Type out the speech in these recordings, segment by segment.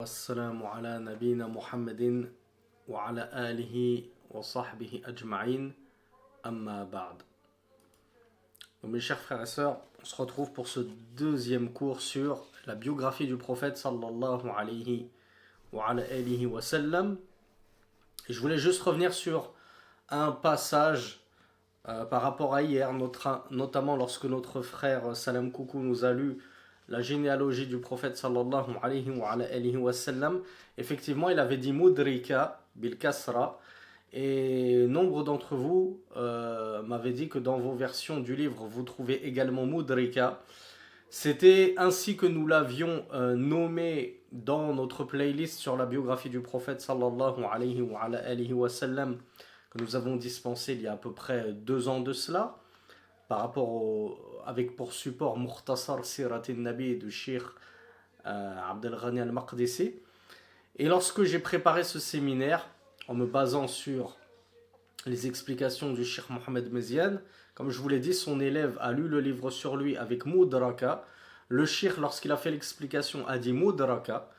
والسلام على نبينا محمد وعلى آله وصحبه أجمعين أما بعد. Donc, mes chers frères et sœurs, on se retrouve pour ce deuxième cours sur la biographie du prophète sallallahu alayhi wa sallam. Et je voulais juste revenir sur un passage par rapport à hier, notamment lorsque notre frère Salam Koukou nous a lu la généalogie du prophète sallallahu alayhi wa sallam. Effectivement, il avait dit Mudrika bil kasra, et nombre d'entre vous m'avaient dit que dans vos versions du livre vous trouvez également Mudrika. C'était ainsi que nous l'avions nommé dans notre playlist sur la biographie du prophète sallallahu alayhi wa sallam, que nous avons dispensé il y a à peu près 2 ans de cela, par rapport avec pour support Mukhtasar Sirat al-Nabi du Cheikh Abdel Ghani al-Maqdisi. Et lorsque j'ai préparé ce séminaire, en me basant sur les explications du Cheikh Mohamed Meziane, comme je vous l'ai dit, son élève a lu le livre sur lui avec Mudraka. Le Cheikh, lorsqu'il a fait l'explication, a dit Mudraka.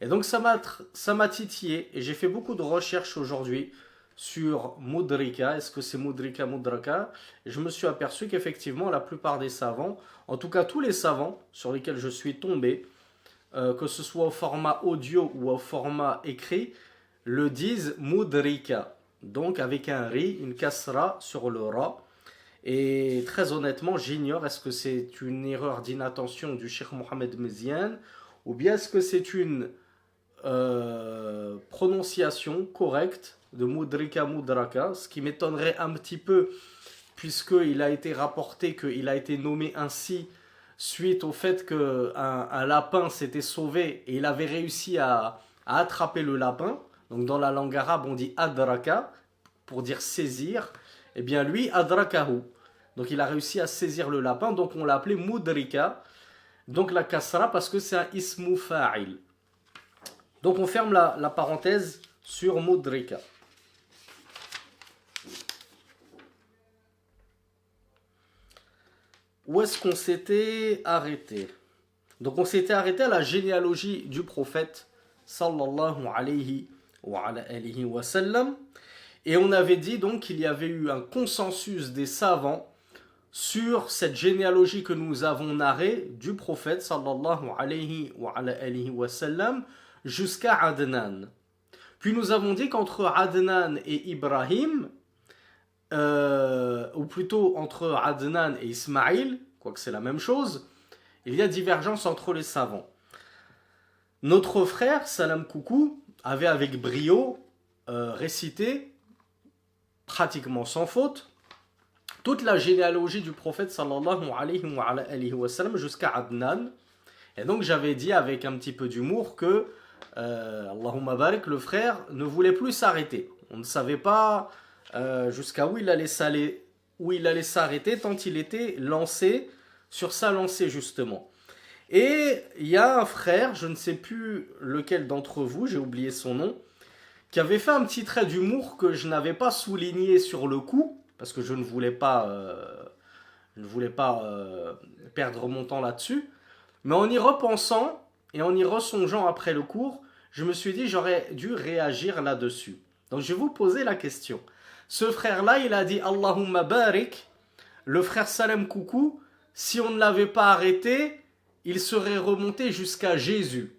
Et donc ça m'a titillé, et j'ai fait beaucoup de recherches aujourd'hui sur Mudrika, est-ce que c'est Mudrika, Mudraka? Et je me suis aperçu qu'effectivement la plupart des savants, en tout cas tous les savants sur lesquels je suis tombé, que ce soit au format audio ou au format écrit, le disent Mudrika, donc avec un ri, une kasra sur le ra. Et très honnêtement, j'ignore, est-ce que c'est une erreur d'inattention du Cheikh Mohamed Meziane, ou bien est-ce que c'est une prononciation correcte de Mudrika Mudraka, ce qui m'étonnerait un petit peu, puisqu'il a été rapporté qu'il a été nommé ainsi suite au fait qu'un lapin s'était sauvé et il avait réussi à attraper le lapin. Donc dans la langue arabe on dit adraka pour dire saisir, et bien lui adrakahu, donc il a réussi à saisir le lapin, donc on l'a appelé Mudrika, donc la kasra parce que c'est un ismu fa'il. Donc on ferme la parenthèse sur Mudrika. Où est-ce qu'on s'était arrêté? Donc on s'était arrêté à la généalogie du prophète sallallahu alayhi wa sallam, et on avait dit donc qu'il y avait eu un consensus des savants sur cette généalogie que nous avons narrée du prophète sallallahu alayhi wa sallam jusqu'à Adnan. Puis nous avons dit qu'entre Adnan et Ibrahim, ou plutôt entre Adnan et Ismaïl, quoique c'est la même chose, il y a divergence entre les savants. Notre frère Salam Koukou avait avec brio récité, pratiquement sans faute, toute la généalogie du prophète sallallahu alayhi wa sallam jusqu'à Adnan. Et donc j'avais dit avec un petit peu d'humour que Allahumma barik, le frère ne voulait plus s'arrêter. On ne savait pas jusqu'à où il allait s'arrêter tant il était lancé sur sa lancée justement. Et il y a un frère, je ne sais plus lequel d'entre vous, j'ai oublié son nom, qui avait fait un petit trait d'humour que je n'avais pas souligné sur le coup, parce que je ne voulais pas perdre mon temps là-dessus. Mais en y repensant et en y ressongeant après le cours, je me suis dit j'aurais dû réagir là-dessus. Donc je vais vous poser la question. Ce frère-là, il a dit Allahumma barik, le frère Salam Koukou, si on ne l'avait pas arrêté, il serait remonté jusqu'à Jésus.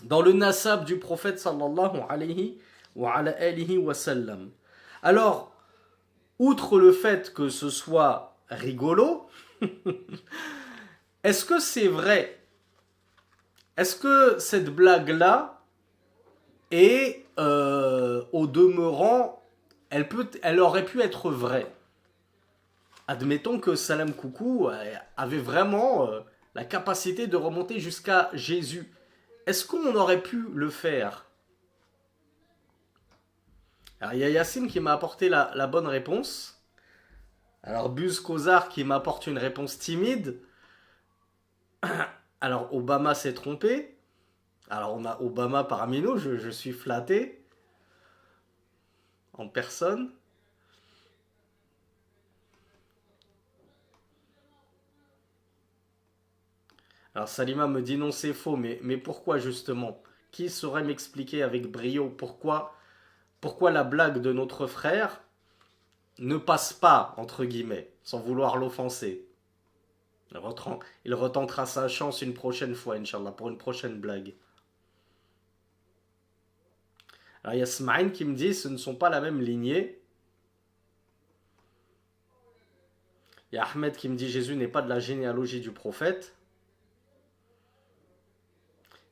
Dans le nasab du prophète sallallahu alayhi wa sallam. Alors, outre le fait que ce soit rigolo, est-ce que c'est vrai? Est-ce que cette blague-là est, au demeurant, elle aurait pu être vraie? Admettons que Salam Koukou avait vraiment la capacité de remonter jusqu'à Jésus. Est-ce qu'on aurait pu le faire? Alors il y a Yacine qui m'a apporté la bonne réponse. Alors Buz Kozar qui m'apporte une réponse timide. Alors Obama s'est trompé. Alors on a Obama parmi nous, je suis flatté. En personne. Alors Salima me dit non, c'est faux, mais pourquoi justement? Qui saurait m'expliquer avec brio pourquoi la blague de notre frère ne passe pas, entre guillemets, sans vouloir l'offenser? Il retentera sa chance une prochaine fois, Inch'Allah, pour une prochaine blague. Alors il y a Smaïn qui me dit ce ne sont pas la même lignée. Il y a Ahmed qui me dit Jésus n'est pas de la généalogie du prophète.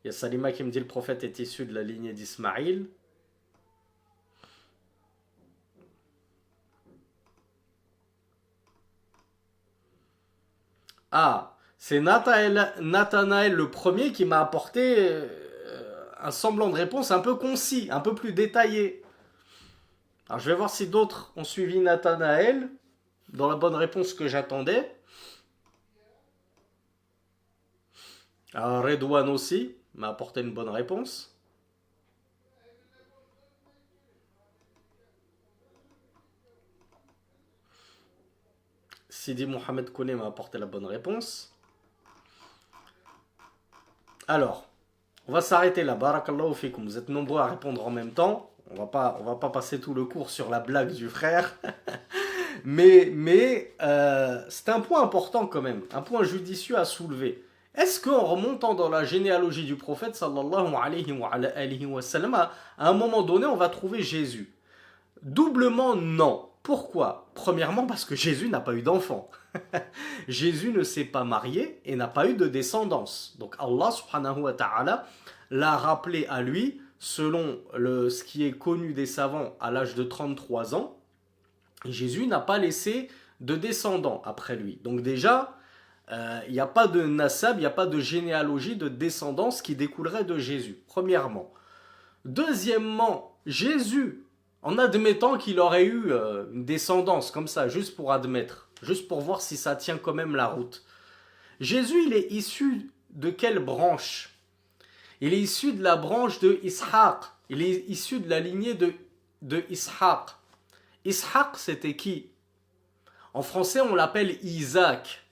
Il y a Salima qui me dit le prophète est issu de la lignée d'Ismaïl. Ah, c'est Nathanaël le premier qui m'a apporté un semblant de réponse un peu concis, un peu plus détaillé. Alors je vais voir si d'autres ont suivi Nathanaël dans la bonne réponse que j'attendais. Alors Redouane aussi m'a apporté une bonne réponse. Sidi Mohamed Kone m'a apporté la bonne réponse. Alors, on va s'arrêter là. Barakallahu fikum. Vous êtes nombreux à répondre en même temps. On va pas passer tout le cours sur la blague du frère. mais c'est un point important quand même. Un point judicieux à soulever. Est-ce qu'en remontant dans la généalogie du prophète, sallallahu alayhi wa sallam, à un moment donné, on va trouver Jésus? Doublement non. Pourquoi? Premièrement parce que Jésus n'a pas eu d'enfant. Jésus ne s'est pas marié et n'a pas eu de descendance. Donc Allah subhanahu wa ta'ala l'a rappelé à lui selon ce qui est connu des savants à l'âge de 33 ans. Jésus n'a pas laissé de descendants après lui. Donc déjà, il n'y a pas de nasab, il n'y a pas de généalogie de descendance qui découlerait de Jésus, premièrement. Deuxièmement, Jésus, en admettant qu'il aurait eu une descendance comme ça, juste pour admettre, juste pour voir si ça tient quand même la route. Jésus, il est issu de quelle branche? Il est issu de la branche de Ishaq. Il est issu de la lignée de Ishaq. Ishaq, c'était qui? En français, on l'appelle Isaac.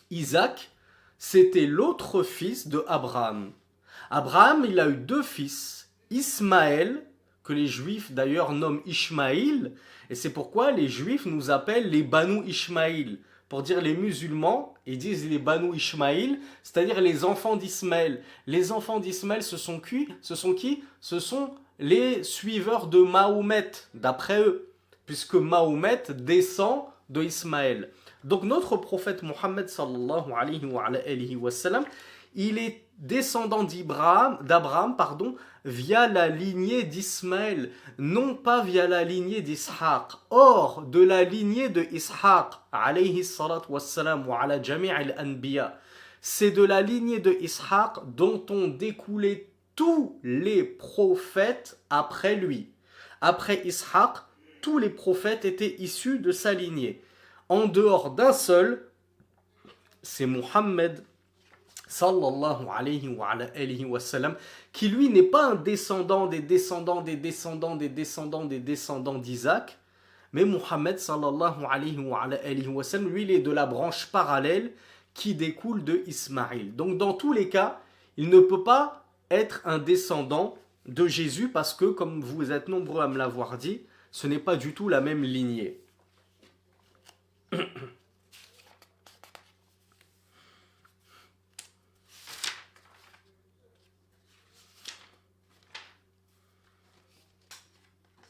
Isaac, c'était l'autre fils de Abraham. Abraham, il a eu deux fils, Ismaël, que les juifs d'ailleurs nomment Ishmaïl, et c'est pourquoi les juifs nous appellent les Banu Ishmaïl. Pour dire les musulmans, ils disent les Banu Ishmaïl, c'est-à-dire les enfants d'Ismaël. Les enfants d'Ismaël, ce sont qui? Ce sont les suiveurs de Mahomet, d'après eux, puisque Mahomet descend de Ismaël. Donc notre prophète Mohammed sallallahu alayhi wa sallam, il est descendant d'Abraham, via la lignée d'Ismaël, non pas via la lignée d'Ishaq. Or, de la lignée de Ishaq, alayhi salatu wassalam, wa ala jami' al-anbiya, c'est de la lignée de Ishaq dont ont découlé tous les prophètes après lui. Après Ishaq, tous les prophètes étaient issus de sa lignée. En dehors d'un seul, c'est Muhammad sallallahu alayhi wa sallam, qui lui n'est pas un descendant des descendants d'Isaac, mais Muhammad sallallahu alayhi wa sallam, lui il est de la branche parallèle qui découle de Ismaïl. Donc dans tous les cas, il ne peut pas être un descendant de Jésus parce que, comme vous êtes nombreux à me l'avoir dit, ce n'est pas du tout la même lignée.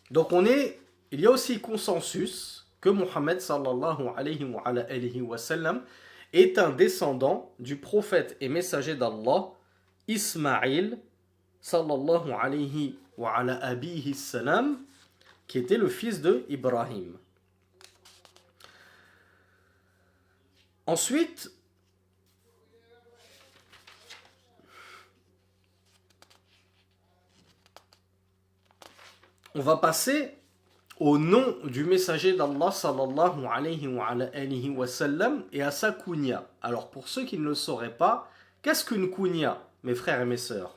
Donc il y a aussi consensus que Muhammad sallallahu alayhi wa sallam est un descendant du prophète et messager d'Allah Ismaïl sallallahu alayhi wa ala abihi salam, qui était le fils de Ibrahim. Ensuite, on va passer au nom du messager d'Allah sallallahu alayhi wa sallam et à sa kunya. Alors pour ceux qui ne le sauraient pas, qu'est-ce qu'une kunya, mes frères et mes sœurs?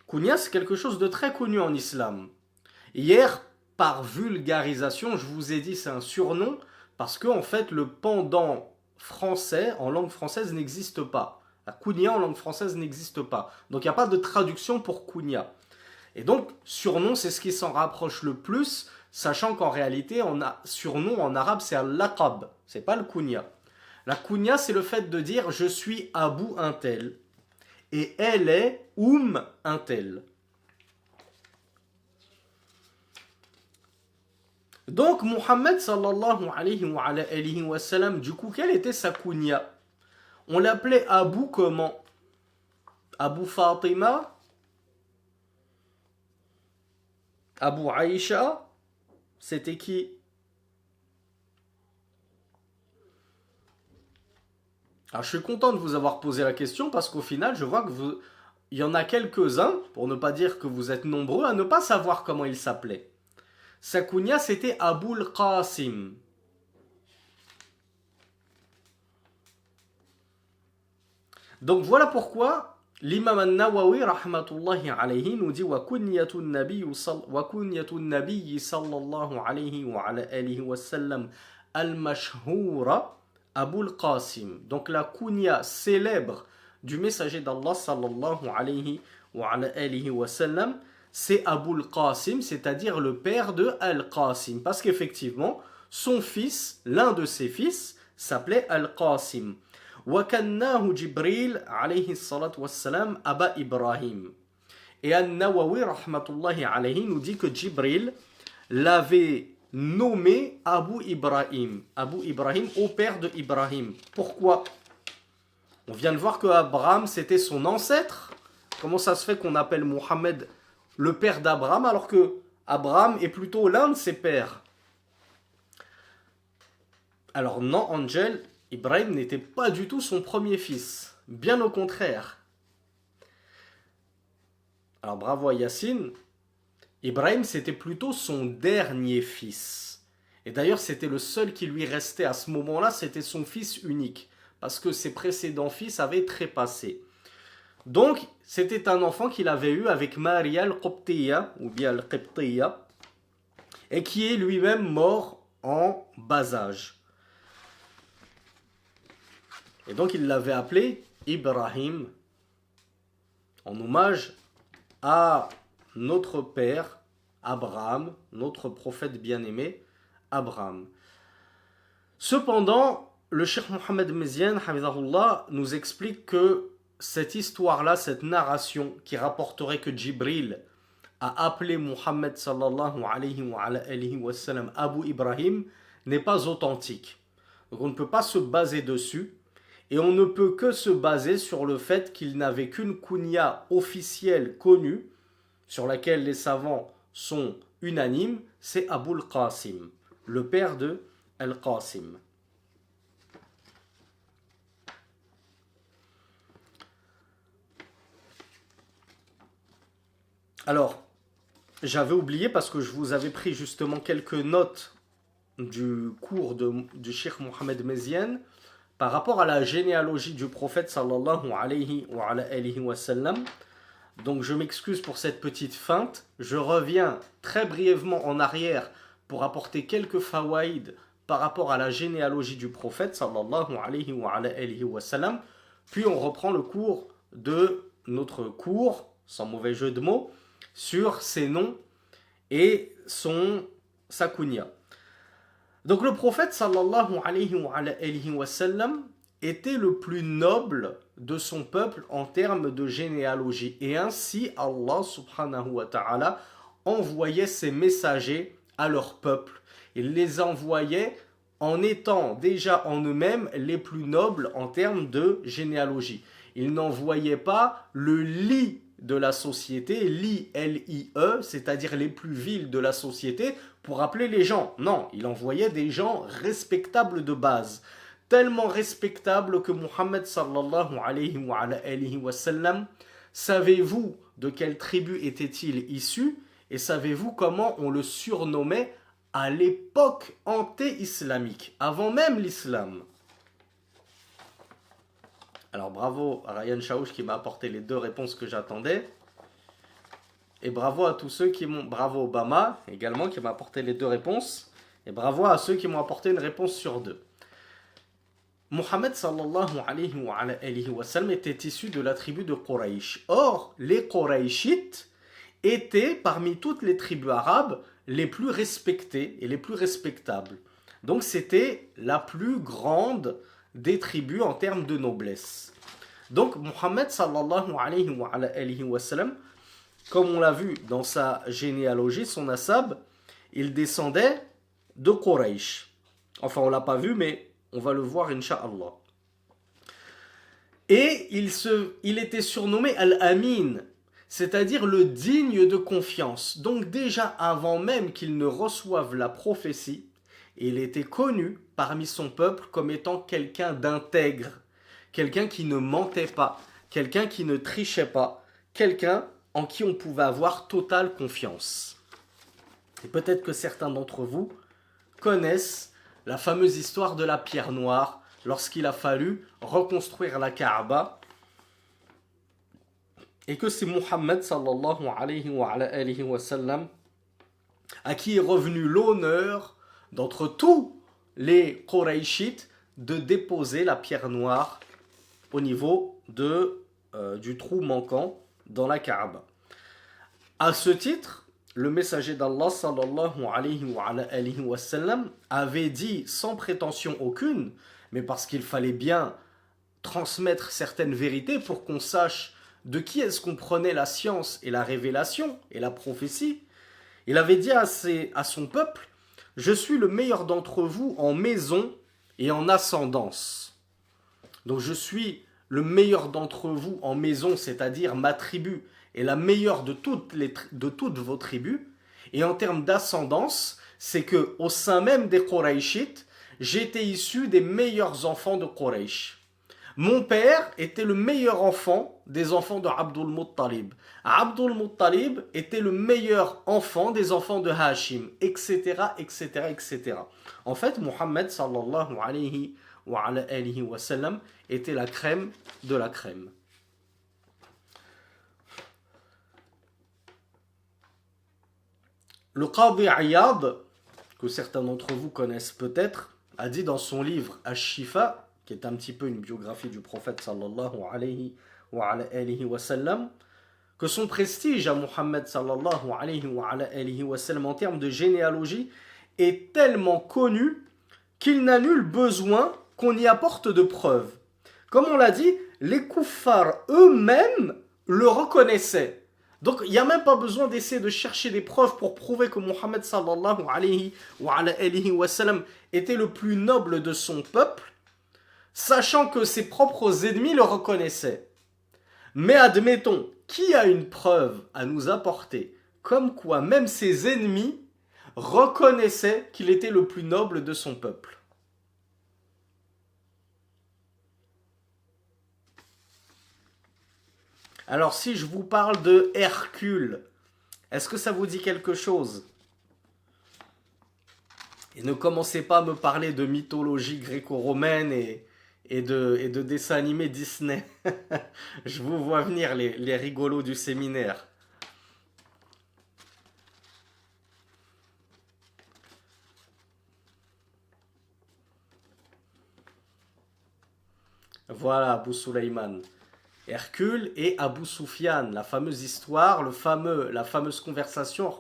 Kunya, c'est quelque chose de très connu en islam. Hier, par vulgarisation, je vous ai dit c'est un surnom, parce que en fait le pendant français en langue française n'existe pas. La kunya en langue française n'existe pas. Donc il n'y a pas de traduction pour kunya. Et donc surnom c'est ce qui s'en rapproche le plus, sachant qu'en réalité surnom en arabe c'est al-laqab, c'est pas le kunya. La kunya c'est le fait de dire je suis Abu un tel et elle est un tel. Donc Muhammad sallallahu alayhi wa sallam, du coup, quelle était sa kunya? On l'appelait Abu comment? Abu Fatima? Abu Aïcha? C'était qui? Alors je suis content de vous avoir posé la question parce qu'au final, je vois que il y en a quelques-uns, pour ne pas dire que vous êtes nombreux, à ne pas savoir comment il s'appelait. Sa kunya, c'était Abul Qasim. Donc voilà pourquoi l'imam al-Nawawi rahmatullahi alayhi nous dit wa kunyatun nabiyyi sallallahu alayhi wa ala alihi wa sallam al-mashhura Abul Qasim. Donc la kunya célèbre du messager d'Allah sallallahu alayhi wa ala alihi wa sallam, c'est Abul Qasim, c'est-à-dire le père de Al-Qasim. Parce qu'effectivement, son fils, l'un de ses fils, s'appelait Al-Qasim. وَكَنَّاهُ جِبْرِيلَ عَلَيْهِ الصَّلَاةُ وَالسَّلَامُ أَبَا إِبْرَاهِيم. Et An-Nawawi rahmatullahi alayhi nous dit que Jibril l'avait nommé Abu Ibrahim. Abu Ibrahim au père de Ibrahim. Pourquoi? On vient de voir que Abraham c'était son ancêtre. Comment ça se fait qu'on appelle Mohammed le père d'Abraham alors que Abraham est plutôt l'un de ses pères? Alors non, Angel, Ibrahim n'était pas du tout son premier fils. Bien au contraire. Alors bravo à Yassine. Ibrahim c'était plutôt son dernier fils. Et d'ailleurs c'était le seul qui lui restait à ce moment-là, c'était son fils unique. Parce que ses précédents fils avaient trépassé. Donc, c'était un enfant qu'il avait eu avec Maria al-Qibtiyya, ou bien al-Qibtiyya, et qui est lui-même mort en bas âge. Et donc, il l'avait appelé Ibrahim, en hommage à notre père, Abraham, notre prophète bien-aimé, Abraham. Cependant, le Cheikh Mohammed Meziane, Hafizahullah, nous explique que cette histoire-là, cette narration qui rapporterait que Jibril a appelé Muhammad sallallahu alayhi wa sallam Abu Ibrahim n'est pas authentique. Donc on ne peut pas se baser dessus et on ne peut que se baser sur le fait qu'il n'avait qu'une kunya officielle connue sur laquelle les savants sont unanimes, c'est Abul Qasim, le père de Al-Qasim. Alors, j'avais oublié parce que je vous avais pris justement quelques notes du cours du Cheikh Mohammed Meziane par rapport à la généalogie du prophète sallallahu alayhi wa sallam. Donc je m'excuse pour cette petite feinte. Je reviens très brièvement en arrière pour apporter quelques fawaïd par rapport à la généalogie du prophète sallallahu alayhi wa sallam. Puis on reprend le cours de notre cours, sans mauvais jeu de mots, sur ses noms et sa kunya. Donc le prophète sallallahu alayhi wa sallam était le plus noble de son peuple en termes de généalogie. Et ainsi Allah subhanahu wa ta'ala envoyait ses messagers à leur peuple. Il les envoyait en étant déjà en eux-mêmes les plus nobles en termes de généalogie. Il n'envoyait pas le lit de la société, L-I-E, c'est-à-dire les plus vils de la société, pour appeler les gens. Non, il envoyait des gens respectables de base. Tellement respectables que Muhammad sallallahu alayhi wa sallam, savez-vous de quelle tribu était-il issu? Et savez-vous comment on le surnommait à l'époque anté-islamique, avant même l'islam? Alors bravo à Ryan Chaouch qui m'a apporté les deux réponses que j'attendais. Et bravo à tous ceux qui m'ont... Bravo Obama également qui m'a apporté les deux réponses. Et bravo à ceux qui m'ont apporté une réponse sur deux. Mohammed sallallahu alayhi wa sallam était issu de la tribu de Quraysh. Or, les Qurayshites étaient parmi toutes les tribus arabes les plus respectées et les plus respectables. Donc c'était la plus grande des tribus en termes de noblesse. Donc Mohammed sallallahu alayhi wa sallam, comme on l'a vu dans sa généalogie, son nasab, il descendait de Quraysh. Enfin, on ne l'a pas vu, mais on va le voir, incha'Allah. Et il était surnommé Al-Amin, c'est-à-dire le digne de confiance. Donc déjà, avant même qu'il ne reçoive la prophétie, il était connu parmi son peuple comme étant quelqu'un d'intègre, quelqu'un qui ne mentait pas, quelqu'un qui ne trichait pas, quelqu'un en qui on pouvait avoir totale confiance. Et peut-être que certains d'entre vous connaissent la fameuse histoire de la pierre noire lorsqu'il a fallu reconstruire la Kaaba et que c'est Muhammad sallallahu alayhi wa sallam à qui est revenu l'honneur d'entre tous les Qurayshites de déposer la pierre noire au niveau du trou manquant dans la Kaaba. À ce titre, le messager d'Allah sallallahu alayhi wa sallam avait dit sans prétention aucune, mais parce qu'il fallait bien transmettre certaines vérités pour qu'on sache de qui est-ce qu'on prenait la science et la révélation et la prophétie. Il avait dit à son peuple, « Je suis le meilleur d'entre vous en maison et en ascendance. » Donc je suis le meilleur d'entre vous en maison, c'est-à-dire ma tribu est la meilleure de toutes vos tribus. Et en termes d'ascendance, c'est que au sein même des Qurayshites, j'étais issu des meilleurs enfants de Quraysh. Mon père était le meilleur enfant des enfants de Abdul Muttalib. Abdul Muttalib était le meilleur enfant des enfants de Hashim, etc., etc., etc. En fait, Muhammad sallallahu alayhi wa sallam était la crème de la crème. Le Qadi Iyad, que certains d'entre vous connaissent peut-être, a dit dans son livre Ash-Shifa, qui est un petit peu une biographie du prophète sallallahu alayhi wa sallam, que son prestige à Muhammad sallallahu alayhi wa sallam en termes de généalogie est tellement connu qu'il n'a nul besoin qu'on y apporte de preuves. Comme on l'a dit, les kuffars eux-mêmes le reconnaissaient. Donc il n'y a même pas besoin d'essayer de chercher des preuves pour prouver que Muhammad sallallahu alayhi wa sallam était le plus noble de son peuple, sachant que ses propres ennemis le reconnaissaient. Mais admettons, qui a une preuve à nous apporter comme quoi même ses ennemis reconnaissaient qu'il était le plus noble de son peuple? Alors si je vous parle de Hercule, est-ce que ça vous dit quelque chose? Et ne commencez pas à me parler de mythologie gréco-romaine et de dessins animés Disney. Je vous vois venir les rigolos du séminaire. Voilà, Abu Sulaiman. Hercule et Abu Sufyan, la fameuse histoire, la fameuse conversation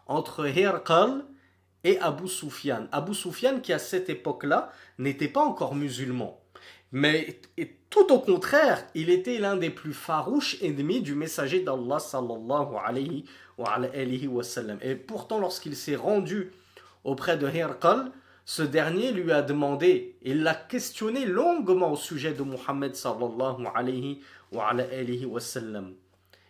entre Hercule et Abu Sufyan. Abu Sufyan qui à cette époque-là n'était pas encore musulman. Mais tout au contraire, il était l'un des plus farouches ennemis du messager d'Allah sallallahu alayhi wa sallam. Et pourtant, lorsqu'il s'est rendu auprès de Hercule, ce dernier lui a demandé, il l'a questionné longuement au sujet de Muhammad sallallahu alayhi wa sallam.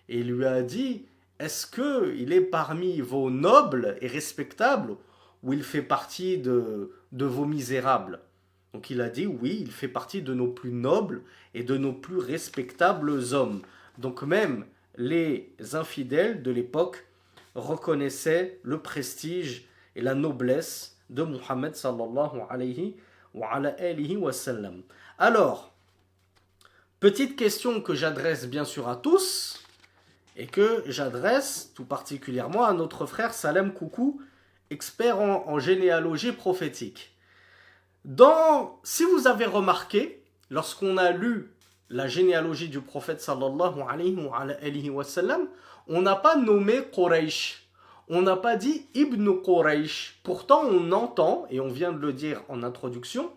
Et il lui a dit, est-ce qu'il est parmi vos nobles et respectables ou il fait partie de vos misérables? Donc il a dit, oui, il fait partie de nos plus nobles et de nos plus respectables hommes. Donc même les infidèles de l'époque reconnaissaient le prestige et la noblesse de Muhammad sallallahu alayhi wa sallam. Alors, petite question que j'adresse bien sûr à tous, et que j'adresse tout particulièrement à notre frère Salem Koukou, expert en généalogie prophétique. Si vous avez remarqué, lorsqu'on a lu la généalogie du prophète sallallahu alayhi wa sallam, on n'a pas nommé Quraysh. On n'a pas dit Ibn Quraysh. Pourtant, on entend, et on vient de le dire en introduction,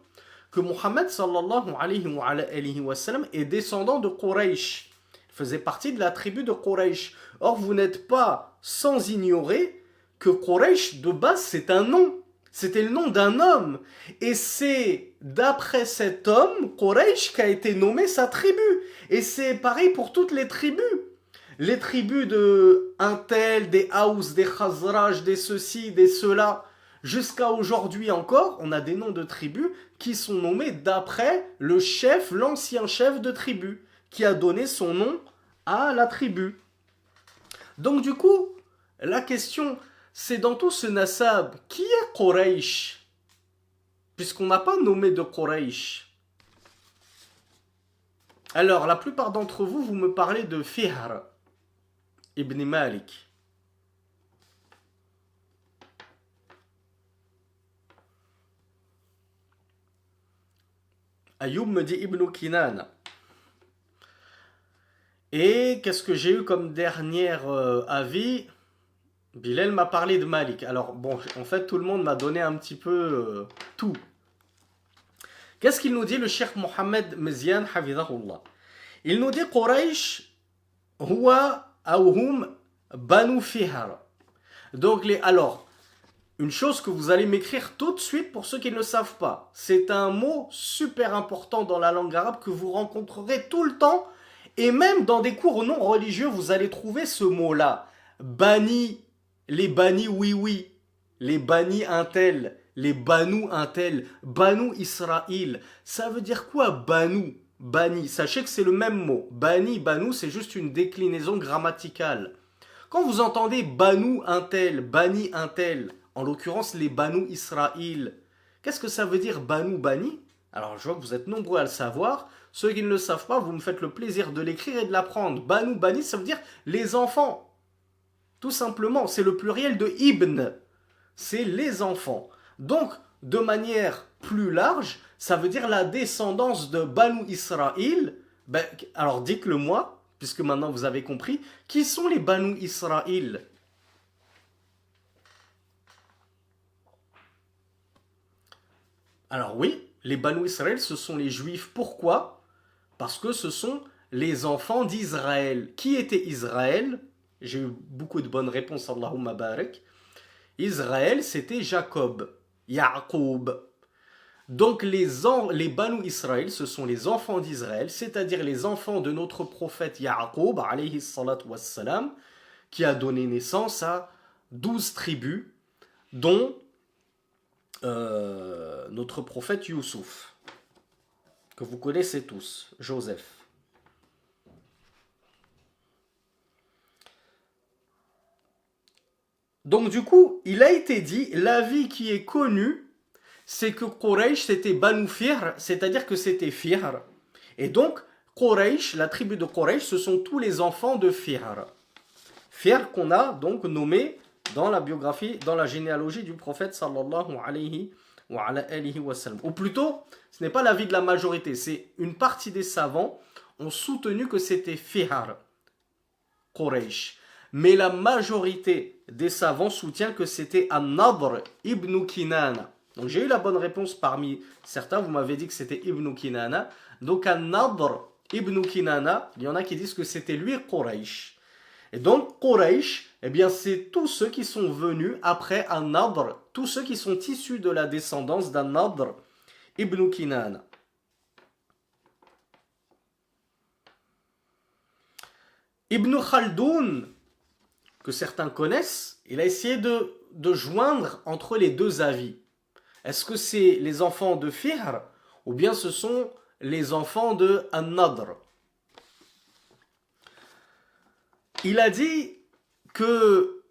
que Muhammad sallallahu alayhi wa sallam est descendant de Quraysh. Il faisait partie de la tribu de Quraysh. Or, vous n'êtes pas sans ignorer que Quraysh, de base, c'est un nom. C'était le nom d'un homme. Et c'est d'après cet homme, Quraysh, qu'a été nommé sa tribu. Et c'est pareil pour toutes les tribus. Les tribus de un tel, des Haous, des Khazraj, des ceci, des cela. Jusqu'à aujourd'hui encore, on a des noms de tribus qui sont nommés d'après le chef, l'ancien chef de tribu, qui a donné son nom à la tribu. Donc du coup, la question, c'est dans tout ce nasab, qui est Quraysh? Puisqu'on n'a pas nommé de Quraysh. Alors, la plupart d'entre vous, vous me parlez de Fihr ibn Malik. Ayoub me dit Ibn Kinana. Et qu'est-ce que j'ai eu comme dernier avis? Bilal m'a parlé de Malik. Alors, bon, en fait, tout le monde m'a donné un petit peu tout. Qu'est-ce qu'il nous dit, le cheikh Mohamed Mezian, hafidhahullah? Il nous dit Quraysh, huwa awhum banu Fihr. Donc, alors, une chose que vous allez m'écrire tout de suite pour ceux qui ne le savent pas. C'est un mot super important dans la langue arabe que vous rencontrerez tout le temps. Et même dans des cours non religieux, vous allez trouver ce mot-là. Bani. Les Bani oui, les Bani un tel, les Banu un tel, Banu Israël. Ça veut dire quoi Banu? Bani, sachez que c'est le même mot. Bani, Banu, c'est juste une déclinaison grammaticale. Quand vous entendez Banu un tel, Bani un tel, en l'occurrence les Banu Israël, qu'est-ce que ça veut dire Banu, Bani? Alors je vois que vous êtes nombreux à le savoir. Ceux qui ne le savent pas, vous me faites le plaisir de l'écrire et de l'apprendre. Banu, Bani, ça veut dire les enfants. Tout simplement, c'est le pluriel de Ibn. C'est les enfants. Donc, de manière plus large, ça veut dire la descendance de Banu Israël. Ben, alors dites-le moi, puisque maintenant vous avez compris. Qui sont les Banu Israël? Alors oui, les Banu Israël, ce sont les Juifs. Pourquoi? Parce que ce sont les enfants d'Israël. Qui était Israël? J'ai eu beaucoup de bonnes réponses, Allahumma barak. Israël, c'était Jacob, Ya'qub. Donc les Banu Israël, ce sont les enfants d'Israël, c'est-à-dire les enfants de notre prophète Ya'qub, alayhi salatu wassalam, qui a donné naissance à 12 tribus, dont notre prophète Youssouf, que vous connaissez tous, Joseph. Donc du coup, il a été dit, l'avis qui est connu, c'est que Quraysh c'était Banu Fihr, c'est-à-dire que c'était Fihr. Et donc, Quraysh, la tribu de Quraysh, ce sont tous les enfants de Fihr. Fihr qu'on a donc nommé dans la biographie, dans la généalogie du prophète sallallahu alayhi wa sallam. Ou plutôt, ce n'est pas l'avis de la majorité, c'est une partie des savants ont soutenu que c'était Fihr, Quraysh. Mais la majorité des savants soutient que c'était An-Nadr ibn Kinana. Donc j'ai eu la bonne réponse parmi certains, vous m'avez dit que c'était Ibn Kinana. Donc An-Nadr ibn Kinana, il y en a qui disent que c'était lui Quraysh. Et donc Quraysh, eh bien c'est tous ceux qui sont venus après An-Nadr, tous ceux qui sont issus de la descendance d'An-Nadr ibn Kinana. Ibn Khaldoun, que certains connaissent, il a essayé de joindre entre les deux avis. Est-ce que c'est les enfants de Fihr ou bien ce sont les enfants de An-Nadr? Il a dit que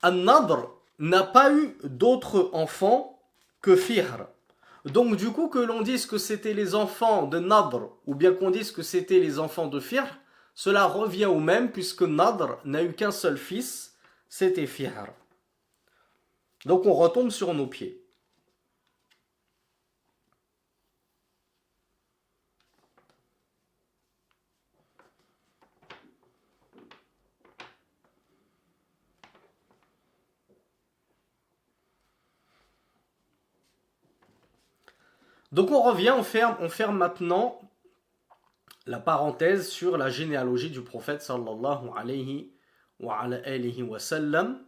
An-Nadr n'a pas eu d'autres enfants que Fihr. Donc du coup que l'on dise que c'était les enfants de Nadr ou bien qu'on dise que c'était les enfants de Fihr, cela revient au même puisque Nadr n'a eu qu'un seul fils, c'était Fihr. Donc on retombe sur nos pieds. Donc on revient, on ferme maintenant la parenthèse sur la généalogie du prophète sallallahu alayhi wa sallam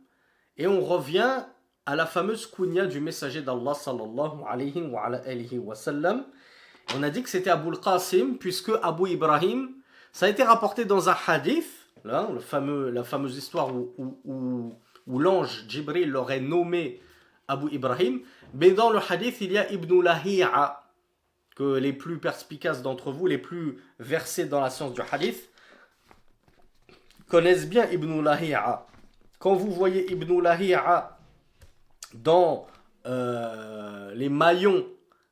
et on revient à la fameuse kunya du messager d'Allah sallallahu alayhi wa sallam. On a dit que c'était Abu al-Qasim puisque Abu Ibrahim, ça a été rapporté dans un hadith, là, la fameuse histoire où l'ange Jibril l'aurait nommé Abu Ibrahim, mais dans le hadith il y a Ibn Lahi'a, que les plus perspicaces d'entre vous, les plus versés dans la science du hadith, connaissent bien Ibn Lahi'a. Quand vous voyez Ibn Lahi'a dans les maillons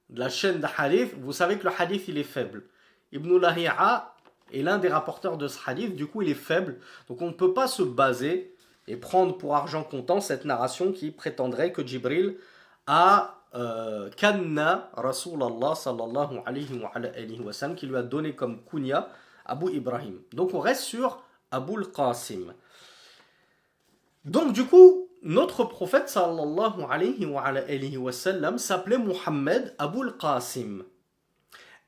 de la chaîne de hadith, vous savez que le hadith il est faible. Ibn Lahi'a est l'un des rapporteurs de ce hadith, du coup il est faible. Donc on ne peut pas se baser et prendre pour argent comptant cette narration qui prétendrait que Jibril a Kanna Rasulallah sallallahu alayhi wa sallam, qui lui a donné comme kunya Abu Ibrahim. Donc on reste sur Abu al-Qasim. Donc du coup, notre prophète sallallahu alayhi wa sallam s'appelait Muhammad Abu al-Qasim.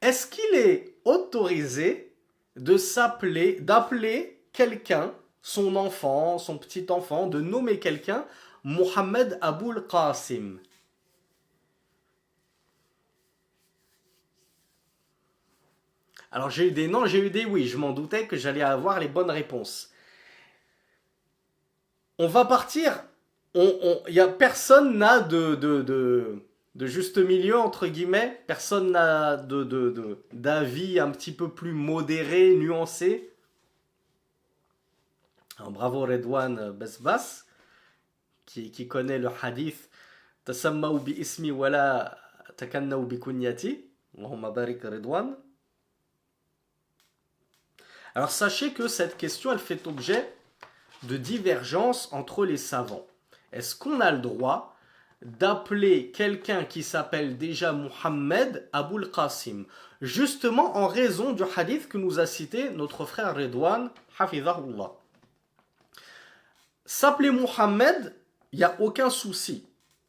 Est-ce qu'il est autorisé d'appeler quelqu'un, son enfant, son petit enfant, de nommer quelqu'un Muhammad Abu al-Qasim? Alors j'ai eu des non, j'ai eu des oui, je m'en doutais que j'allais avoir les bonnes réponses. On va partir, personne n'a de juste milieu, entre guillemets, personne n'a d'avis un petit peu plus modéré, nuancé. Alors, bravo Redouane Besbas, qui connaît le hadith « Tasammaw bi ismi wala takannaw bi kunyati » Allahumma barik Redouane. Alors sachez que cette question, elle fait objet de divergence entre les savants. Est-ce qu'on a le droit d'appeler quelqu'un qui s'appelle déjà Muhammad Abu al-Qasim, justement en raison du hadith que nous a cité notre frère Redouane, hafizahullah. S'appeler Muhammad, il n'y a aucun souci.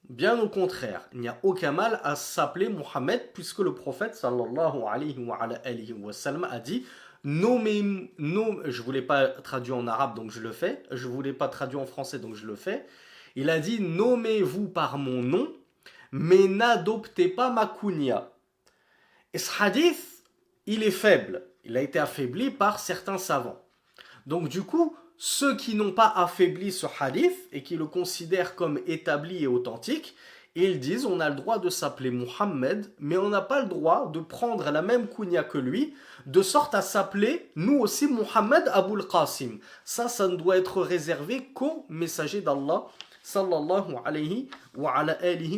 Bien au contraire, il n'y a aucun mal à s'appeler Muhammad puisque le prophète sallallahu alayhi wa sallam a dit nommez, je ne voulais pas traduire en arabe donc je le fais, je ne voulais pas traduire en français donc je le fais. Il a dit nommez-vous par mon nom, mais n'adoptez pas ma kunya. Et ce hadith, il est faible, il a été affaibli par certains savants. Donc du coup, ceux qui n'ont pas affaibli ce hadith et qui le considèrent comme établi et authentique, ils disent on a le droit de s'appeler Muhammad, mais on n'a pas le droit de prendre la même kunya que lui, de sorte à s'appeler nous aussi Muhammad Abu al-Qasim. Ça ne doit être réservé qu'au messager d'Allah sallallahu alayhi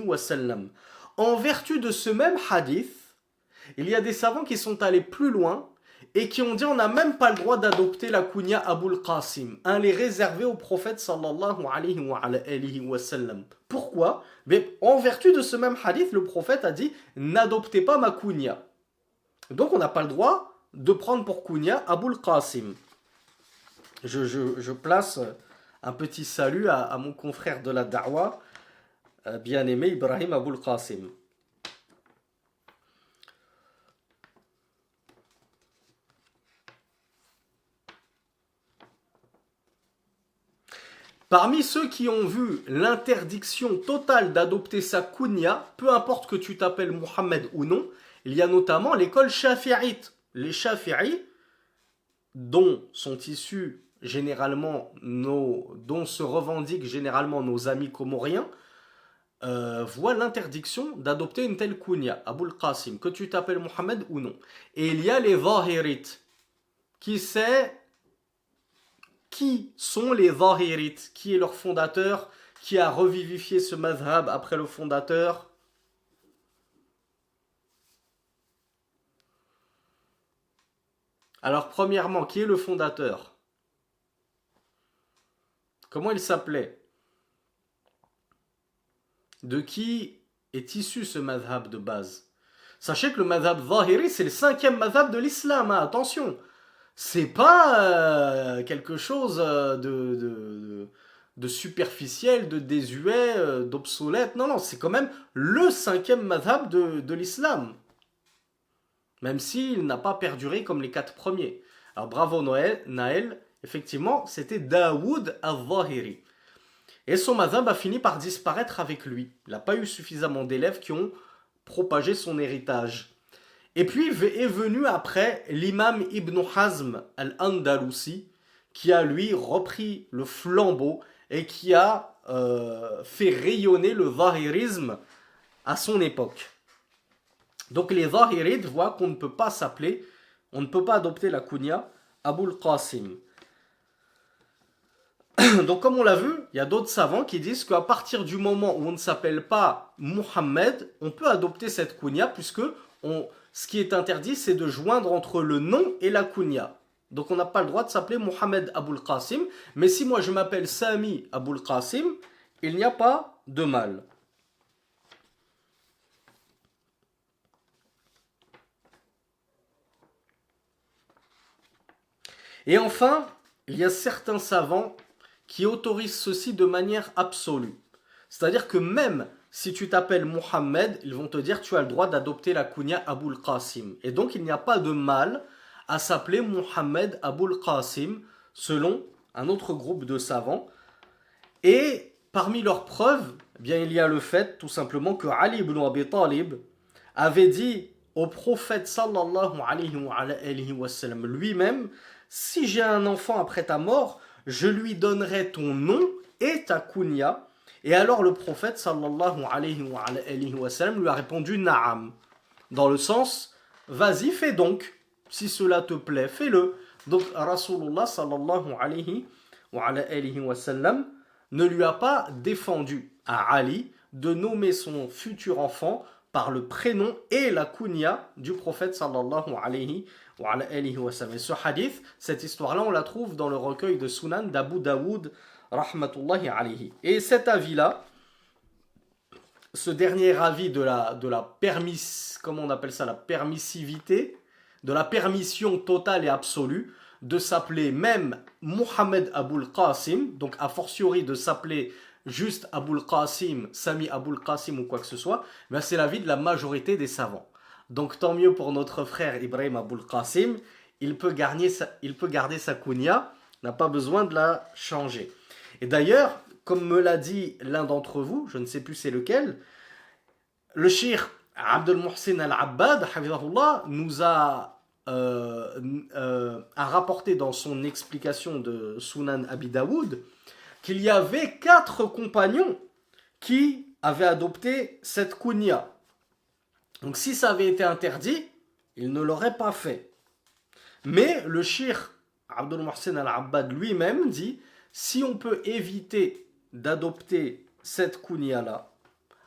wa sallam. En vertu de ce même hadith, il y a des savants qui sont allés plus loin et qui ont dit on n'a même pas le droit d'adopter la kunya Abu al-Qasim, elle est réservée au prophète sallallahu alayhi wa sallam. Pourquoi? Mais en vertu de ce même hadith, le prophète a dit n'adoptez pas ma kunya. Donc on n'a pas le droit de prendre pour kunya Abu al-Qasim. Je place un petit salut à mon confrère de la da'wa, bien-aimé Ibrahim Abu al-Qasim. Parmi ceux qui ont vu l'interdiction totale d'adopter sa kunya, peu importe que tu t'appelles Muhammad ou non, il y a notamment l'école shafi'ite. Les shafi'is, dont sont issus généralement dont se revendiquent généralement nos amis comoriens, voient l'interdiction d'adopter une telle kunya, Abu al-Qasim, que tu t'appelles Muhammad ou non. Et il y a les Zahirites, qui sont les Zahirites? Qui est leur fondateur? Qui a revivifié ce madhab après le fondateur? Alors, premièrement, qui est le fondateur? Comment il s'appelait? De qui est issu ce madhab de base? Sachez que le madhab zahiri, c'est le 5e madhab de l'islam, hein, attention. C'est pas quelque chose de superficiel, de désuet, d'obsolète. Non, non, c'est quand même le 5e madhab de l'islam. Même s'il n'a pas perduré comme les 4 premiers. Alors bravo Naël, effectivement, c'était Daoud al-Zahiri. Et son madhab a fini par disparaître avec lui. Il n'a pas eu suffisamment d'élèves qui ont propagé son héritage. Et puis est venu après l'imam Ibn Hazm al-Andalusi, qui a lui repris le flambeau et qui a fait rayonner le zahirisme à son époque. Donc les zahirites voient qu'on ne peut pas s'appeler, on ne peut pas adopter la kunya Abul Qasim. Donc comme on l'a vu, il y a d'autres savants qui disent qu'à partir du moment où on ne s'appelle pas Muhammad, on peut adopter cette kunya puisque ce qui est interdit, c'est de joindre entre le nom et la kunya. Donc on n'a pas le droit de s'appeler Mohamed Abul Qasim, mais si moi je m'appelle Sami Abul Qasim, il n'y a pas de mal. Et enfin, il y a certains savants qui autorisent ceci de manière absolue. C'est-à-dire que même si tu t'appelles Mohammed, ils vont te dire que tu as le droit d'adopter la kunya Abul Qasim. Et donc il n'y a pas de mal à s'appeler Mohammed Abul Qasim, selon un autre groupe de savants. Et parmi leurs preuves, eh bien, il y a le fait tout simplement que Ali ibn Abi Talib avait dit au prophète sallallahu alayhi wa sallam lui-même: si j'ai un enfant après ta mort, je lui donnerai ton nom et ta kunya. Et alors le prophète sallallahu alayhi wa sallam lui a répondu na'am, dans le sens vas-y, fais donc, si cela te plaît, fais-le. Donc Rasulullah sallallahu alayhi wa sallam ne lui a pas défendu à Ali de nommer son futur enfant par le prénom et la kunya du prophète sallallahu alayhi wa sallam. Et ce hadith, cette histoire-là, on la trouve dans le recueil de Sunan d'Abu Daoud rahmatullahi alayhi. Et cet avis-là, ce dernier avis de la comment on appelle ça, la permissivité, de la permission totale et absolue de s'appeler même Mohamed Abul Qasim, donc a fortiori de s'appeler juste Abul Qasim, Sami Abul Qasim ou quoi que ce soit, ben c'est l'avis de la majorité des savants. Donc tant mieux pour notre frère Ibrahim Abul Qasim, il peut garder sa kunya, n'a pas besoin de la changer. Et d'ailleurs, comme me l'a dit l'un d'entre vous, je ne sais plus c'est lequel, le cheikh Abdel Mohsen Al-Abbad, nous a rapporté dans son explication de Sunan Abi Daoud qu'il y avait 4 compagnons qui avaient adopté cette kunya. Donc si ça avait été interdit, ils ne l'auraient pas fait. Mais le cheikh Abdul Mohsen Al-Abbad lui-même dit: si on peut éviter d'adopter cette kunya-là,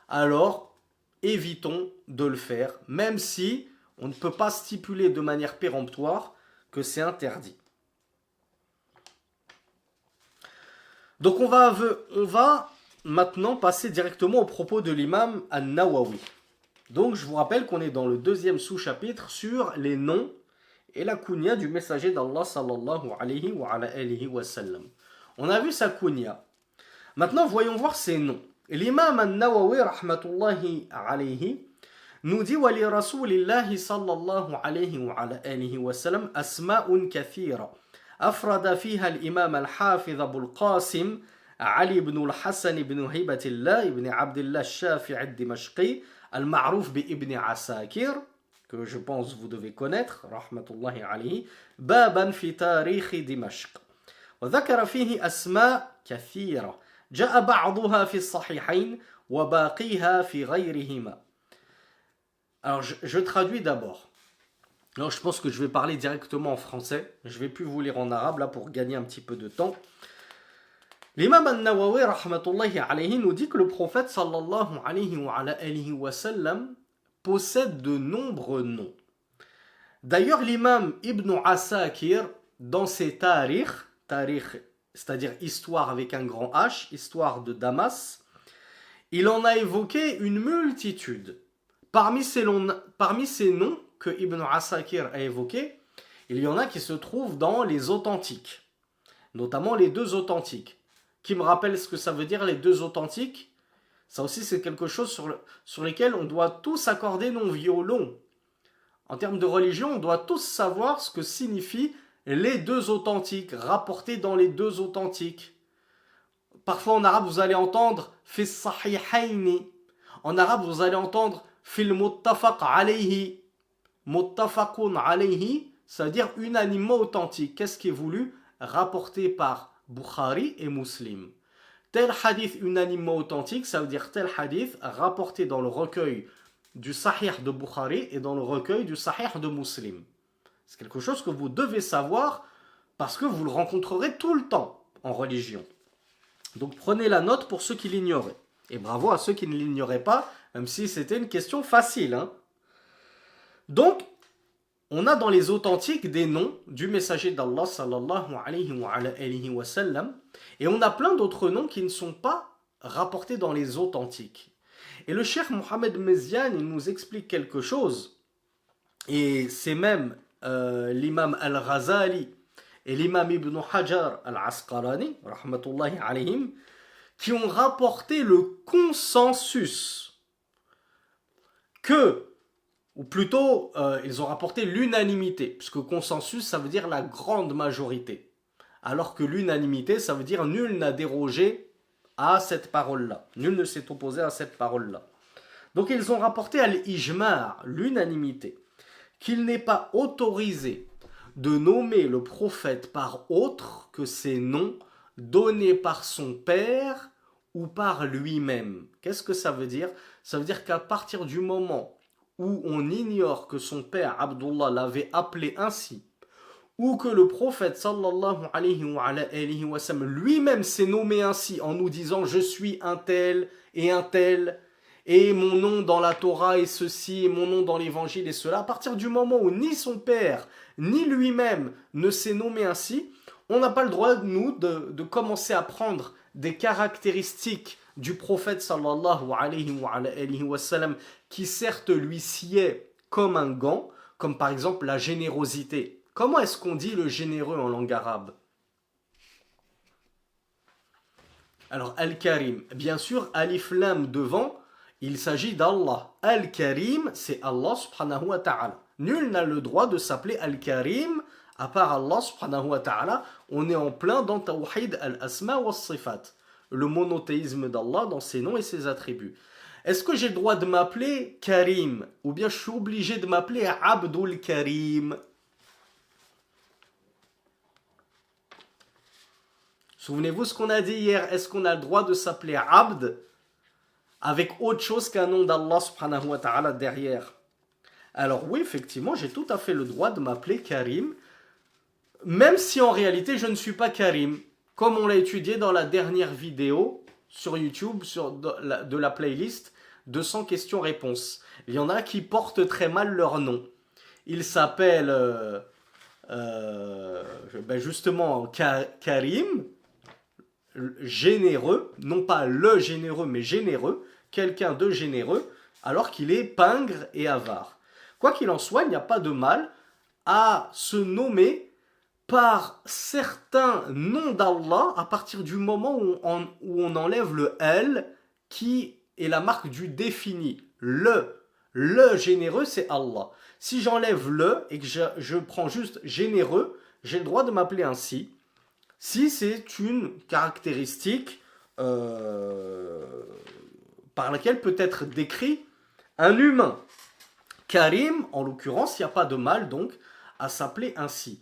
alors évitons de le faire, même si on ne peut pas stipuler de manière péremptoire que c'est interdit. Donc on va maintenant passer directement au propos de l'imam An-Nawawi. Donc je vous rappelle qu'on est dans le 2e sous-chapitre sur les noms et la kunya du messager d'Allah sallallahu alayhi wa sallam. On a vu sa kunya. Maintenant voyons voir ses noms. L'imam An-Nawawi rahmatullahi alayhi nous dit: wa li rasulillahi sallallahu alayhi wa sallam asma'un kathira. أفرد فيها الإمام الحافظ أبو القاسم علي بن الحسن بن هيبة الله بن عبد الله الشافعي الدمشقي المعروف بابن عساكر, que je pense vous devez connaître, rahmatullahi alayhi, بابا في تاريخ دمشق. وذكر فيه أسماء كثيرة جاء بعضها في الصحيحين وباقيها في غيرهما. Alors je traduis d'abord. Alors je pense que je vais parler directement en français. Je ne vais plus vous lire en arabe là pour gagner un petit peu de temps. L'imam An-Nawawi rahmatullahi alayhi nous dit que le prophète sallallahu alayhi wa sallam possède de nombreux noms. D'ailleurs, l'imam Ibn Asakir, dans ses tariq, c'est-à-dire histoire avec un grand H, histoire de Damas, il en a évoqué une multitude. Parmi ces noms que Ibn Asakir a évoqués, il y en a qui se trouvent dans les authentiques, notamment les deux authentiques. Qui me rappelle ce que ça veut dire les deux authentiques? Ça aussi c'est quelque chose sur lequel on doit tous accorder nos violons. En termes de religion, on doit tous savoir ce que signifient les deux authentiques, rapportés dans les deux authentiques. Parfois en arabe vous allez entendre fi sahihayni. En arabe vous allez entendre fil muttafaq alayhi. Muttafaqun alayhi, ça veut dire unanimement authentique. Qu'est-ce qui est voulu? Rapporté par Bukhari et Muslim. Tel hadith unanimement authentique, ça veut dire tel hadith rapporté dans le recueil du Sahih de Bukhari et dans le recueil du Sahih de Muslim. C'est quelque chose que vous devez savoir parce que vous le rencontrerez tout le temps en religion. Donc prenez la note pour ceux qui l'ignoraient. Et bravo à ceux qui ne l'ignoraient pas, même si c'était une question facile. Hein. Donc, on a dans les authentiques des noms du messager d'Allah sallallahu alayhi wa sallam, et on a plein d'autres noms qui ne sont pas rapportés dans les authentiques. Et le cheikh Mohamed Mezian, il nous explique quelque chose, et c'est même l'imam Al-Ghazali et l'imam Ibn Hajar Al-Asqalani, rahmatullahi alayhim, qui ont rapporté le consensus que, ou plutôt, ils ont rapporté l'unanimité, puisque consensus, ça veut dire la grande majorité, alors que l'unanimité, ça veut dire nul n'a dérogé à cette parole-là. Nul ne s'est opposé à cette parole-là. Donc ils ont rapporté à l'ijma', l'unanimité, qu'il n'est pas autorisé de nommer le prophète par autre que ses noms donnés par son père ou par lui-même. Qu'est-ce que ça veut dire? Ça veut dire qu'à partir du moment où on ignore que son père Abdullah l'avait appelé ainsi, ou que le prophète sallallahu alayhi wa sallam lui-même s'est nommé ainsi en nous disant je suis un tel, et mon nom dans la Torah est ceci, et mon nom dans l'évangile est cela, à partir du moment où ni son père, ni lui-même ne s'est nommé ainsi, on n'a pas le droit, nous, de commencer à prendre des caractéristiques du prophète sallallahu alayhi wa sallam qui certes lui sied comme un gant, comme par exemple la générosité. Comment est-ce qu'on dit le généreux en langue arabe? Alors, Al-Karim, bien sûr, Alif Lam devant, il s'agit d'Allah. Al-Karim, c'est Allah subhanahu wa ta'ala. Nul n'a le droit de s'appeler Al-Karim à part Allah subhanahu wa ta'ala. On est en plein dans Tawhid al-Asma wa sifat, le monothéisme d'Allah dans ses noms et ses attributs. Est-ce que j'ai le droit de m'appeler Karim? Ou bien je suis obligé de m'appeler Abdul Karim? Souvenez-vous ce qu'on a dit hier. Est-ce qu'on a le droit de s'appeler Abd avec autre chose qu'un nom d'Allah subhanahu wa ta'ala derrière? Alors oui, effectivement, j'ai tout à fait le droit de m'appeler Karim, même si en réalité je ne suis pas Karim. Comme on l'a étudié dans la dernière vidéo sur YouTube, de la playlist 200 questions-réponses. Il y en a qui portent très mal leur nom. Ils s'appellent justement Karim, généreux, non pas le généreux, mais généreux, quelqu'un de généreux, alors qu'il est pingre et avare. Quoi qu'il en soit, il n'y a pas de mal à se nommer par certains noms d'Allah à partir du moment où on enlève le « L » qui est la marque du défini. Le généreux, c'est Allah. Si j'enlève le et que je prends juste généreux, j'ai le droit de m'appeler ainsi. Si c'est une caractéristique par laquelle peut être décrit un humain. Karim, en l'occurrence, il n'y a pas de mal donc à s'appeler ainsi.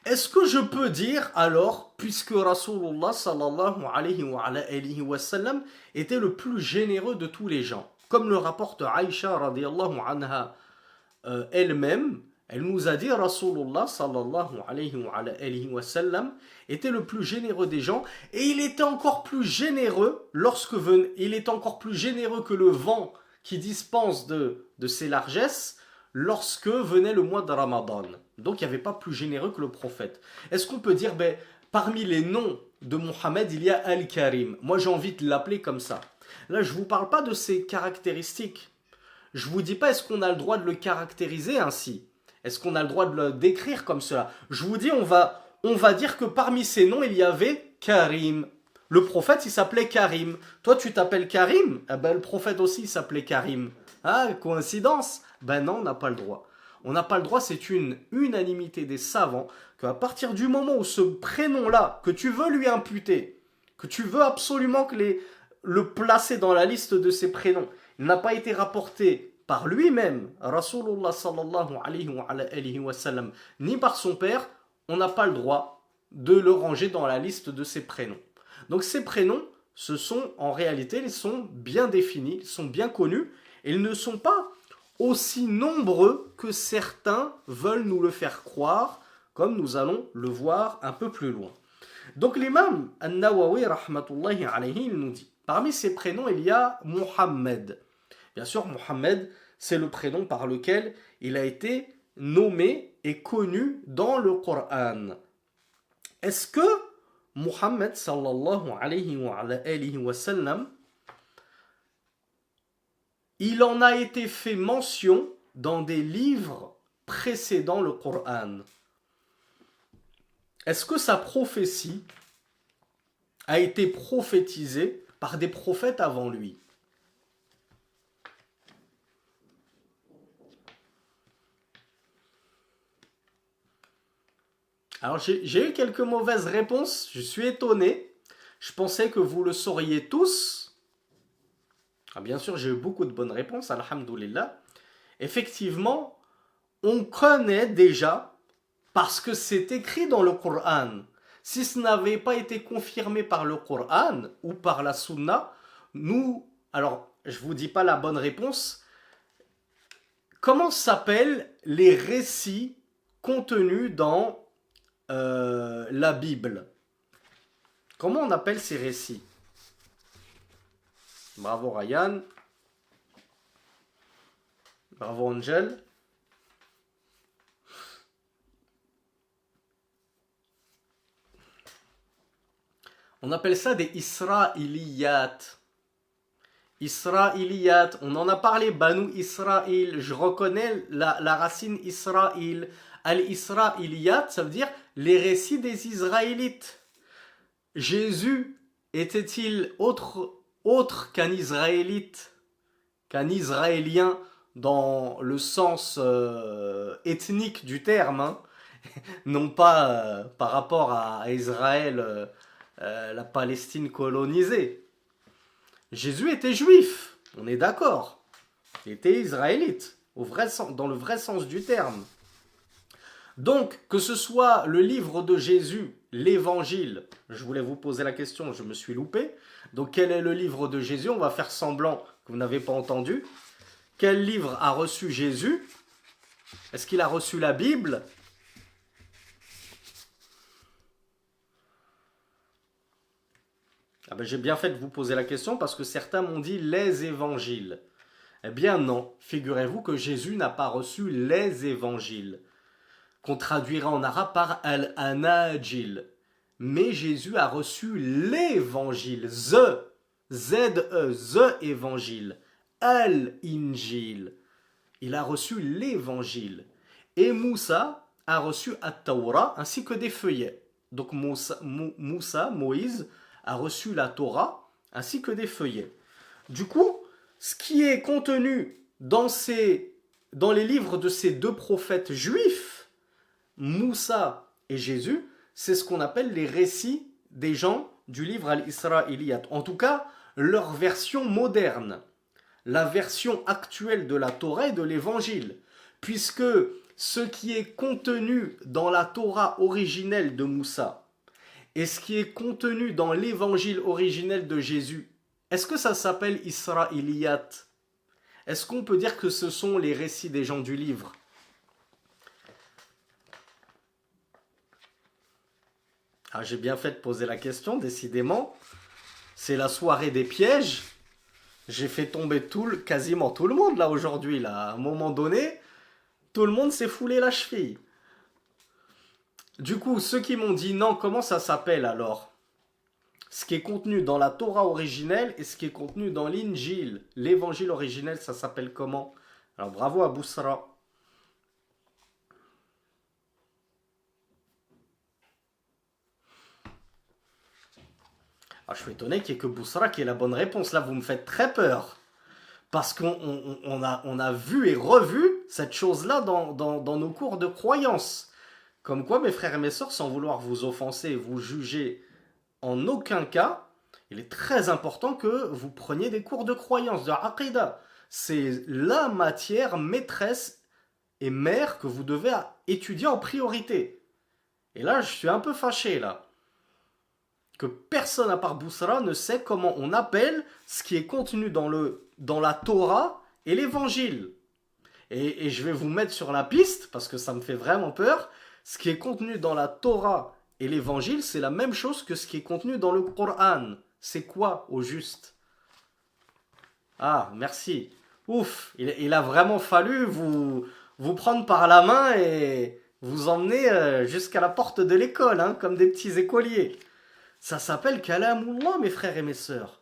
Est-ce que je peux dire alors, puisque Rasulullah sallallahu alayhi wa sallam était le plus généreux de tous les gens, comme le rapporte Aïcha radiyallahu anha elle-même, elle nous a dit Rasulullah sallallahu alayhi wa sallam était le plus généreux des gens et il était encore plus généreux il était encore plus généreux que le vent qui dispense de ses largesses lorsque venait le mois de Ramadan. Donc il n'y avait pas plus généreux que le prophète. Est-ce qu'on peut dire, parmi les noms de Mohammed, il y a Al-Karim. Moi j'ai envie de l'appeler comme ça. Là je ne vous parle pas de ses caractéristiques. Je ne vous dis pas est-ce qu'on a le droit de le caractériser ainsi. Est-ce qu'on a le droit de le décrire comme cela? Je vous dis, on va dire que parmi ces noms, il y avait Karim. Le prophète, il s'appelait Karim. Toi, tu t'appelles Karim? Eh ben, le prophète aussi, il s'appelait Karim. Ah, coïncidence? Ben non, on n'a pas le droit. On n'a pas le droit, c'est une unanimité des savants, qu'à partir du moment où ce prénom-là, que tu veux lui imputer, que tu veux absolument le placer dans la liste de ses prénoms, il n'a pas été rapporté par lui-même, Rasulullah sallallahu alayhi wa sallam, ni par son père, on n'a pas le droit de le ranger dans la liste de ses prénoms. Donc ces prénoms, en réalité, ils sont bien définis, ils sont bien connus, et ils ne sont pas aussi nombreux que certains veulent nous le faire croire, comme nous allons le voir un peu plus loin. Donc l'imam An-Nawawi, rahmatullahi alayhi, il nous dit, parmi ces prénoms, il y a Muhammad. Bien sûr, Mohammed, c'est le prénom par lequel il a été nommé et connu dans le Coran. Est-ce que Mohammed sallallahu alayhi wa sallam, il en a été fait mention dans des livres précédant le Coran? Est-ce que sa prophétie a été prophétisée par des prophètes avant lui? Alors j'ai eu quelques mauvaises réponses, je suis étonné. Je pensais que vous le sauriez tous. Ah, bien sûr, j'ai eu beaucoup de bonnes réponses, alhamdoulilah. Effectivement, on connaît déjà parce que c'est écrit dans le Coran. Si ce n'avait pas été confirmé par le Coran ou par la Sunna, alors je ne vous dis pas la bonne réponse. Comment s'appellent les récits contenus dans la Bible? Comment on appelle ces récits? Bravo Ryan. Bravo Angel. On appelle ça des Israéliyat. Israéliyat, on en a parlé, Banu Israël, je reconnais la racine Israël. Al-Israéliyat, ça veut dire les récits des Israélites. Jésus était-il autre qu'un Israélite, qu'un Israélien dans le sens ethnique du terme, hein? Non pas par rapport à Israël, la Palestine colonisée. Jésus était juif, on est d'accord. Il était israélite, dans le vrai sens du terme. Donc, que ce soit le livre de Jésus, l'évangile, je voulais vous poser la question, je me suis loupé. Donc, quel est le livre de Jésus? On va faire semblant que vous n'avez pas entendu. Quel livre a reçu Jésus? Est-ce qu'il a reçu la Bible? Ah ben, j'ai bien fait de vous poser la question parce que certains m'ont dit les évangiles. Eh bien non, figurez-vous que Jésus n'a pas reçu les évangiles, qu'on traduira en arabe par al-anajil. Mais Jésus a reçu l'évangile, the évangile, al-injil. Il a reçu l'évangile. Et Moussa a reçu at-Tawra ainsi que des feuillets. Donc Moïse, a reçu la Torah ainsi que des feuillets. Du coup, ce qui est contenu dans les livres de ces deux prophètes juifs, Moussa et Jésus, c'est ce qu'on appelle les récits des gens du livre Al-Israéliyat. En tout cas, leur version moderne, la version actuelle de la Torah et de l'Évangile. Puisque ce qui est contenu dans la Torah originelle de Moussa et ce qui est contenu dans l'évangile originel de Jésus, est-ce que ça s'appelle Israéliyat? Est-ce qu'on peut dire que ce sont les récits des gens du livre? Ah, j'ai bien fait de poser la question, décidément. C'est la soirée des pièges. J'ai fait tomber quasiment tout le monde là aujourd'hui. Là. À un moment donné, Tout le monde s'est foulé la cheville. Du coup, ceux qui m'ont dit non, comment ça s'appelle alors? Ce qui est contenu dans la Torah originelle et ce qui est contenu dans l'Injil, l'évangile originel, ça s'appelle comment? Alors bravo à Boussra. Ah, je suis étonné qu'il n'y ait que Boussra qui ait la bonne réponse. Là, vous me faites très peur. Parce qu'on a vu et revu cette chose-là dans nos cours de croyance. Comme quoi, mes frères et mes sœurs, sans vouloir vous offenser et vous juger en aucun cas, il est très important que vous preniez des cours de croyance, de Aqidah. C'est la matière maîtresse et mère que vous devez étudier en priorité. Et là, je suis un peu fâché, là. Que personne à part Boussra ne sait comment on appelle ce qui est contenu dans la Torah et l'Évangile. Et je vais vous mettre sur la piste, parce que ça me fait vraiment peur. Ce qui est contenu dans la Torah et l'Évangile, c'est la même chose que ce qui est contenu dans le Coran. C'est quoi, au juste? Ah, merci. Ouf, il a vraiment fallu vous prendre par la main et vous emmener jusqu'à la porte de l'école, hein, comme des petits écoliers. Ça s'appelle Kalamullah, mes frères et mes sœurs.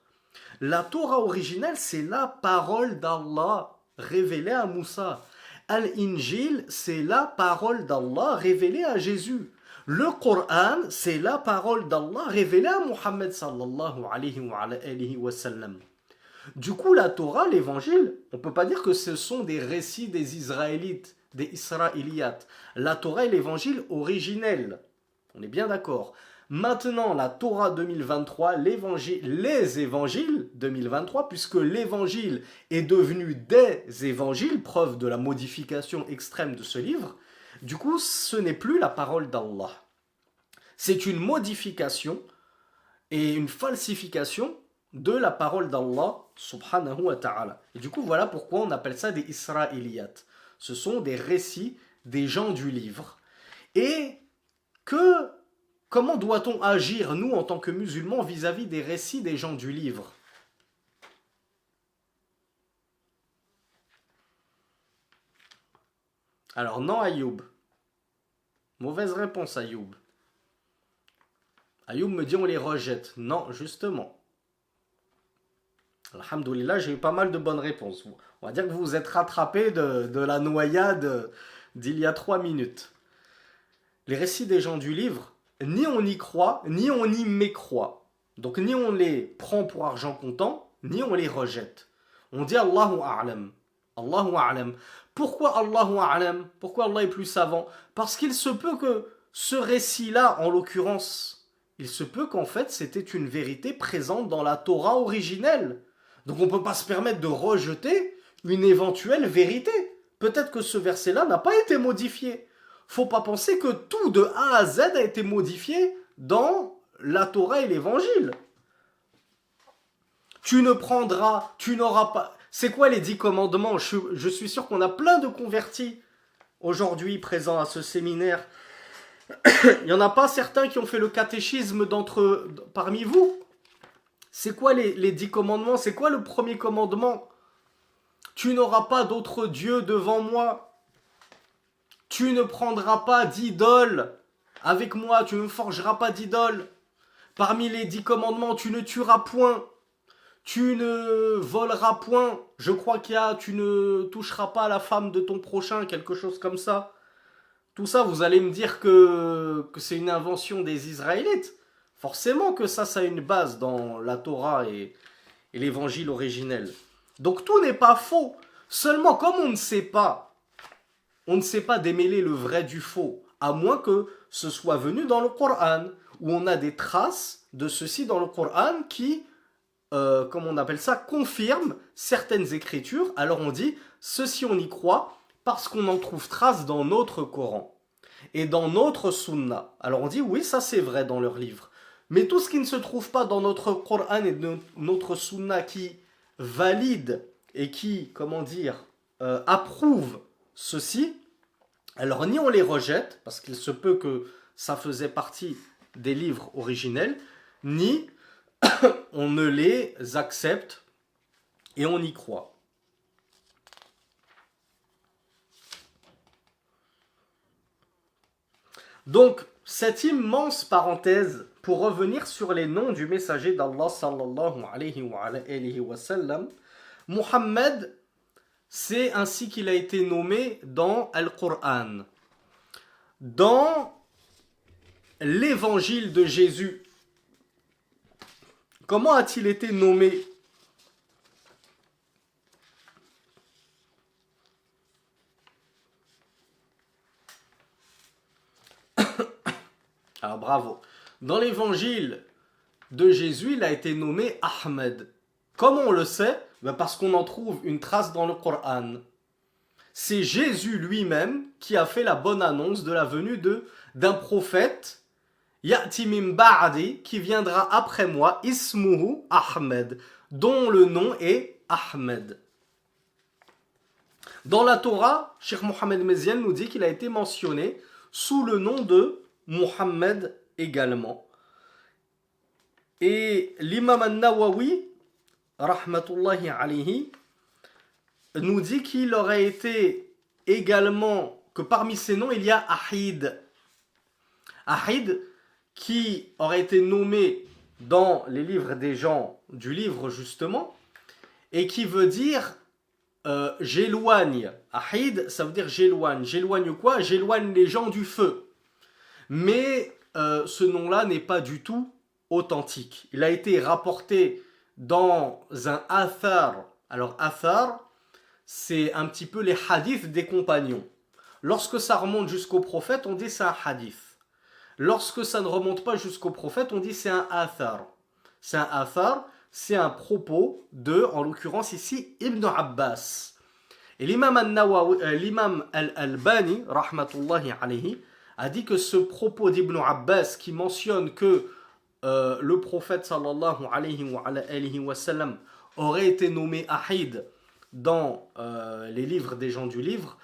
La Torah originelle, c'est la parole d'Allah révélée à Moussa. Al-Injil, c'est la parole d'Allah révélée à Jésus. Le Coran, c'est la parole d'Allah révélée à Muhammad sallallahu alayhi wa sallam. Du coup, la Torah, l'évangile, on ne peut pas dire que ce sont des récits des Israélites, des Israéliates. La Torah est l'évangile originel. On est bien d'accord. Maintenant, la Torah 2023, les évangiles 2023, puisque l'évangile est devenu des évangiles, preuve de la modification extrême de ce livre, du coup, ce n'est plus la parole d'Allah. C'est une modification et une falsification de la parole d'Allah, subhanahu wa ta'ala. Et du coup, voilà pourquoi on appelle ça des Israéliates. Ce sont des récits des gens du livre. Et comment doit-on agir, nous, en tant que musulmans, vis-à-vis des récits des gens du livre? Alors, non, Ayoub. Mauvaise réponse, Ayoub. Ayoub me dit on les rejette. Non, justement. Alhamdoulilah, j'ai eu pas mal de bonnes réponses. On va dire que vous vous êtes rattrapé de la noyade d'il y a 3 minutes. Les récits des gens du livre, ni on y croit, ni on y mécroit. Donc ni on les prend pour argent comptant, ni on les rejette. On dit Allahu A'lam. Allahu A'lam. Pourquoi Allahu A'lam? Pourquoi Allah est plus savant? Parce qu'il se peut que ce récit-là, en l'occurrence, il se peut qu'en fait c'était une vérité présente dans la Torah originelle. Donc on ne peut pas se permettre de rejeter une éventuelle vérité. Peut-être que ce verset-là n'a pas été modifié. Faut pas penser que tout de A à Z a été modifié dans la Torah et l'Évangile. Tu ne prendras, tu n'auras pas... C'est quoi les 10 commandements? Je suis sûr qu'on a plein de convertis aujourd'hui présents à ce séminaire. Il n'y en a pas certains qui ont fait le catéchisme parmi vous? C'est quoi les 10 commandements? C'est quoi le premier commandement? Tu n'auras pas d'autre Dieu devant moi. Tu ne prendras pas d'idole avec moi. Tu ne forgeras pas d'idole. Parmi les 10 commandements, tu ne tueras point. Tu ne voleras point. Je crois qu'il y a tu ne toucheras pas à la femme de ton prochain, quelque chose comme ça. Tout ça, vous allez me dire que c'est une invention des Israélites. Forcément que ça a une base dans la Torah et l'évangile originel. Donc tout n'est pas faux. Seulement, comme on ne sait pas démêler le vrai du faux, à moins que ce soit venu dans le Coran, où on a des traces de ceci dans le Coran qui, comme on appelle ça, confirment certaines écritures. Alors on dit, ceci on y croit parce qu'on en trouve trace dans notre Coran et dans notre Sunna. Alors on dit, oui, ça c'est vrai dans leur livre. Mais tout ce qui ne se trouve pas dans notre Coran et notre Sunna qui valide et qui, comment dire, approuve ceci, alors ni on les rejette, parce qu'il se peut que ça faisait partie des livres originels, ni on ne les accepte et on y croit. Donc, cette immense parenthèse pour revenir sur les noms du messager d'Allah sallallahu alayhi wa sallam, Muhammad, c'est ainsi qu'il a été nommé dans Al-Qur'an. Dans l'évangile de Jésus, comment a-t-il été nommé? Alors bravo. Dans l'évangile de Jésus, il a été nommé Ahmed. Comment on le sait? Parce qu'on en trouve une trace dans le Coran. C'est Jésus lui-même qui a fait la bonne annonce de la venue d'un prophète, Ya'ti min ba'di, qui viendra après moi, Ismuhu Ahmed, dont le nom est Ahmed. Dans la Torah, Cheikh Mohammed Meziane nous dit qu'il a été mentionné sous le nom de Muhammad également. Et l'imam al-Nawawi, rahmatullahi alayhi, nous dit qu'il aurait été également, que parmi ces noms, il y a Ahid. Ahid, qui aurait été nommé dans les livres des gens, du livre justement, et qui veut dire j'éloigne. Ahid, ça veut dire j'éloigne. J'éloigne quoi? J'éloigne les gens du feu. Mais ce nom-là n'est pas du tout authentique. Il a été rapporté dans un athar. Alors athar, c'est un petit peu les hadiths des compagnons. Lorsque ça remonte jusqu'au prophète, on dit c'est un hadith. Lorsque ça ne remonte pas jusqu'au prophète, on dit c'est un athar. C'est un athar, c'est un propos de, en l'occurrence ici, Ibn Abbas. Et l'imam al-Albani, rahmatullahi alayhi, a dit que ce propos d'Ibn Abbas qui mentionne que le prophète sallallahu alayhi wa sallam aurait été nommé Ahid dans les livres des gens du livre,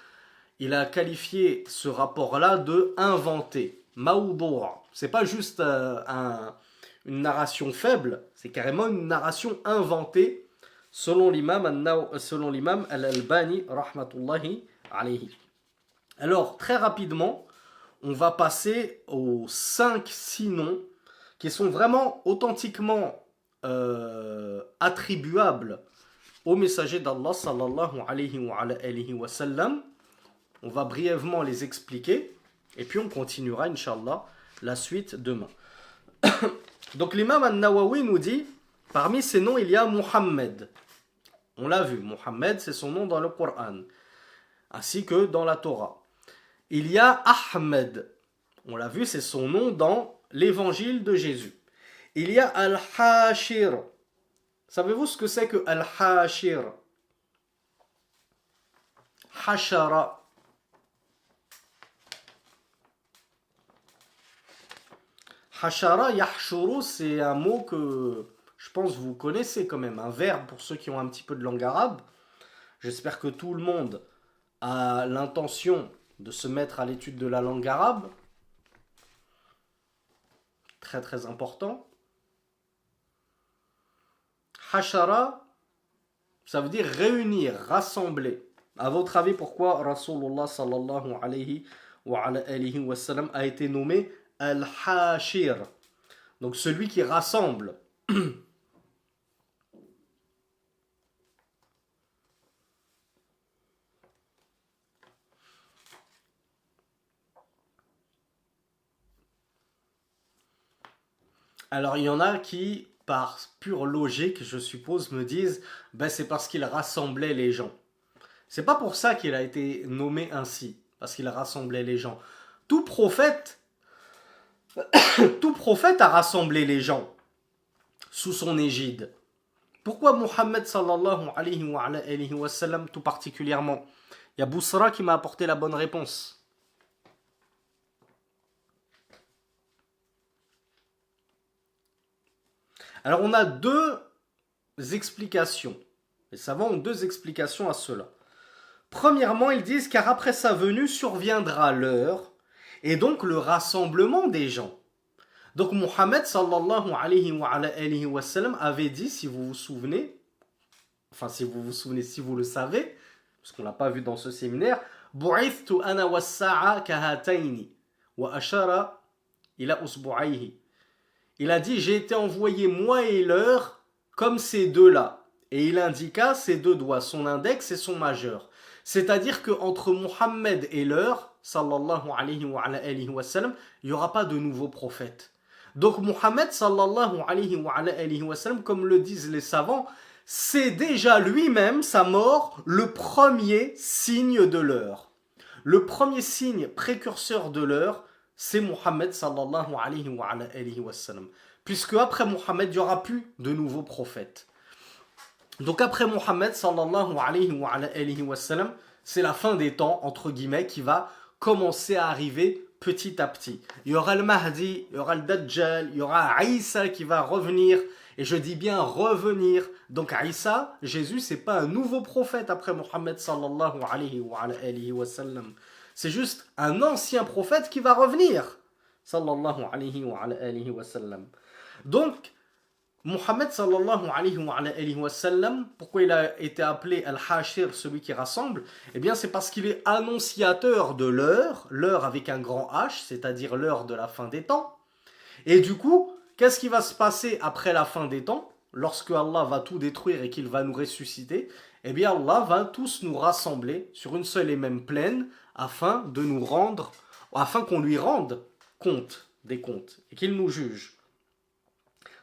il a qualifié ce rapport-là de inventé. Maoudour. C'est pas juste une narration faible, c'est carrément une narration inventée selon l'imam al-Albani rahmatullahi alayhi. Alors, très rapidement, on va passer aux 5-6 noms qui sont vraiment authentiquement attribuables au messager d'Allah sallallahu alayhi wa sallam. On va brièvement les expliquer et puis on continuera Inch'Allah la suite demain. Donc l'imam al-Nawawi nous dit, parmi ces noms il y a Muhammad. On l'a vu, Muhammad c'est son nom dans le Coran, ainsi que dans la Torah. Il y a Ahmed, on l'a vu, c'est son nom dans l'évangile de Jésus. Il y a Al-Hashir. Savez-vous ce que c'est que Al-Hashir? Hashara. Hashara, yahshuru, c'est un mot que je pense vous connaissez quand même, un verbe pour ceux qui ont un petit peu de langue arabe. J'espère que tout le monde a l'intention de se mettre à l'étude de la langue arabe. Très très important. Hashara, ça veut dire réunir, rassembler. À votre avis, pourquoi Rasulullah sallallahu alayhi wa sallam a été nommé Al-Hashir, donc celui qui rassemble. Alors il y en a qui, par pure logique, je suppose, me disent ben, c'est parce qu'il rassemblait les gens. C'est pas pour ça qu'il a été nommé ainsi, parce qu'il rassemblait les gens. Tout prophète a rassemblé les gens sous son égide. Pourquoi Muhammad sallallahu alayhi wa sallam tout particulièrement? Il y a Boussra qui m'a apporté la bonne réponse. Alors on a deux explications. Les savants ont deux explications à cela. Premièrement, ils disent car après sa venue surviendra l'heure et donc le rassemblement des gens. Donc Muhammad sallallahu alayhi wa sallam avait dit, si vous vous souvenez, enfin si vous vous souvenez, si vous le savez, parce qu'on l'a pas vu dans ce séminaire, bu'ithtu ana was-sa'a kahataini. wa ashara ila usbu'ayhi. Il a dit, j'ai été envoyé moi et l'heure comme ces deux-là. Et il indiqua ses deux doigts, son index et son majeur. C'est-à-dire qu'entre Mohammed et l'heure, sallallahu alayhi wa sallam, il n'y aura pas de nouveau prophète. Donc Mohammed, sallallahu alayhi wa sallam, comme le disent les savants, c'est déjà lui-même, sa mort, le premier signe de l'heure. Le premier signe précurseur de l'heure, c'est Mohammed sallallahu alayhi wa sallam. Puisque après Mohammed, il n'y aura plus de nouveaux prophètes. Donc après Mohammed sallallahu alayhi wa sallam, c'est la fin des temps, entre guillemets, qui va commencer à arriver petit à petit. Il y aura le Mahdi, il y aura le Dajjal, il y aura Isa qui va revenir. Et je dis bien revenir. Donc Isa, Jésus, c'est pas un nouveau prophète après Mohammed sallallahu alayhi wa sallam. C'est juste un ancien prophète qui va revenir. Sallallahu alayhi wa sallam. Donc, Mohammed sallallahu alayhi wa sallam, pourquoi il a été appelé Al-Hashir, celui qui rassemble? Eh bien, c'est parce qu'il est annonciateur de l'heure, l'heure avec un grand H, c'est-à-dire l'heure de la fin des temps. Et du coup, qu'est-ce qui va se passer après la fin des temps? Lorsque Allah va tout détruire et qu'il va nous ressusciter, eh bien, Allah va tous nous rassembler sur une seule et même plaine afin de nous rendre, afin qu'on lui rende compte des comptes et qu'il nous juge.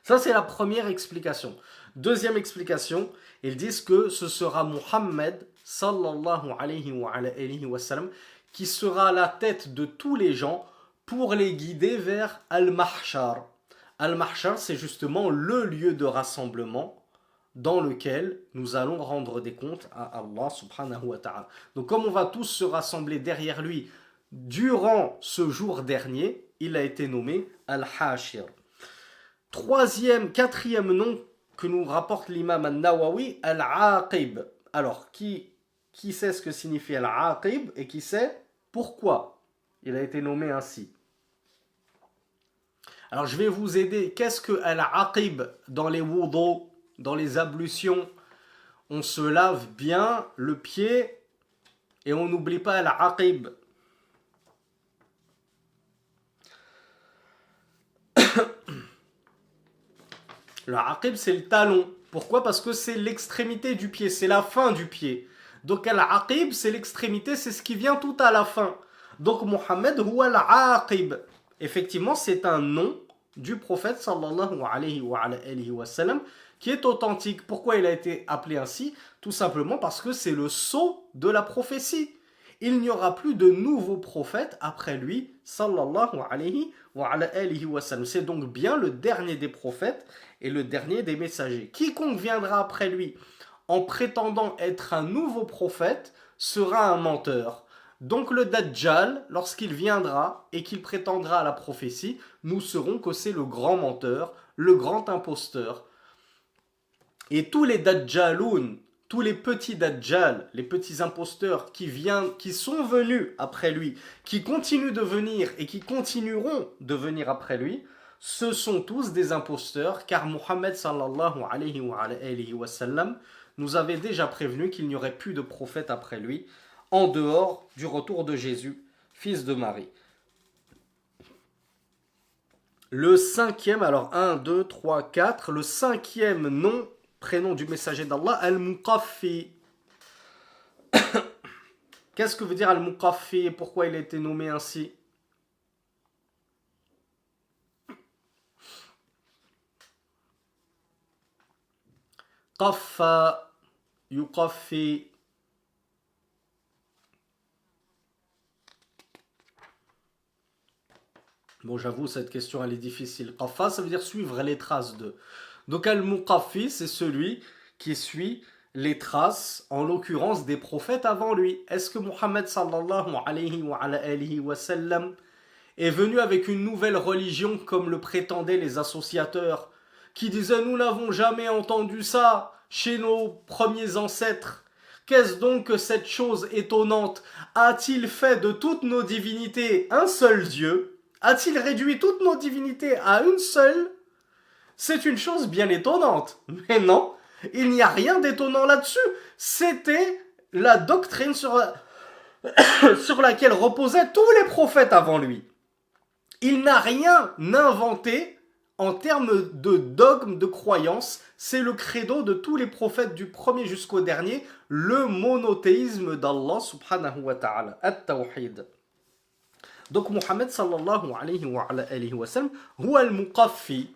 Ça, c'est la première explication. Deuxième explication, ils disent que ce sera Muhammad sallallahu alayhi wa sallam qui sera à la tête de tous les gens pour les guider vers Al-Mahshar. Al-Mahshar, c'est justement le lieu de rassemblement dans lequel nous allons rendre des comptes à Allah subhanahu wa ta'ala. Donc comme on va tous se rassembler derrière lui durant ce jour dernier, il a été nommé Al-Hashir. Quatrième nom que nous rapporte l'imam Al-Nawawi, Al-Aqib. Alors, qui sait ce que signifie Al-Aqib et qui sait pourquoi il a été nommé ainsi? Alors, je vais vous aider. Qu'est-ce que Al-Aqib dans les wudu, dans les ablutions? On se lave bien le pied et on n'oublie pas Al-Aqib. Le aqib, c'est le talon. Pourquoi? Parce que c'est l'extrémité du pied, c'est la fin du pied. Donc al-aqib, c'est l'extrémité, c'est ce qui vient tout à la fin. Donc Mohammed huwa al-aqib. Effectivement, c'est un nom du prophète sallallahu alayhi wa sallam qui est authentique. Pourquoi il a été appelé ainsi? Tout simplement parce que c'est le sceau de la prophétie. Il n'y aura plus de nouveaux prophètes après lui, sallallahu alayhi wa sallam. C'est donc bien le dernier des prophètes et le dernier des messagers. Quiconque viendra après lui en prétendant être un nouveau prophète sera un menteur. Donc le Dajjal, lorsqu'il viendra et qu'il prétendra à la prophétie, nous saurons que c'est le grand menteur, le grand imposteur. Et tous les Dajjaloun, tous les petits Dajjal, les petits imposteurs qui sont venus après lui, qui continuent de venir et qui continueront de venir après lui, ce sont tous des imposteurs, car Mohammed sallallahu alayhi wa sallam nous avait déjà prévenu qu'il n'y aurait plus de prophète après lui, en dehors du retour de Jésus, fils de Marie. Le cinquième, alors 1, 2, 3, 4, le cinquième nom, prénom du messager d'Allah, Al-Muqaffi. Qu'est-ce que veut dire Al-Muqaffi et pourquoi il a été nommé ainsi? Qaffa, yuqaffi. Bon, j'avoue, cette question, elle est difficile. Qaffa, ça veut dire suivre les traces de. Donc, Al-Muqaffi, c'est celui qui suit les traces, en l'occurrence, des prophètes avant lui. Est-ce que Muhammad sallallahu alayhi wa sallam est venu avec une nouvelle religion comme le prétendaient les associateurs qui disaient nous n'avons jamais entendu ça chez nos premiers ancêtres? Qu'est-ce donc que cette chose étonnante? A-t-il fait de toutes nos divinités un seul Dieu? A-t-il réduit toutes nos divinités à une seule? C'est une chose bien étonnante. Mais non, il n'y a rien d'étonnant là-dessus. C'était la doctrine sur laquelle reposaient tous les prophètes avant lui. Il n'a rien inventé en termes de dogme, de croyance. C'est le credo de tous les prophètes du premier jusqu'au dernier, le monothéisme d'Allah subhanahu wa ta'ala, at-tawhid. Donc Muhammad sallallahu alayhi wa sallam, huwa al-Muqaffi,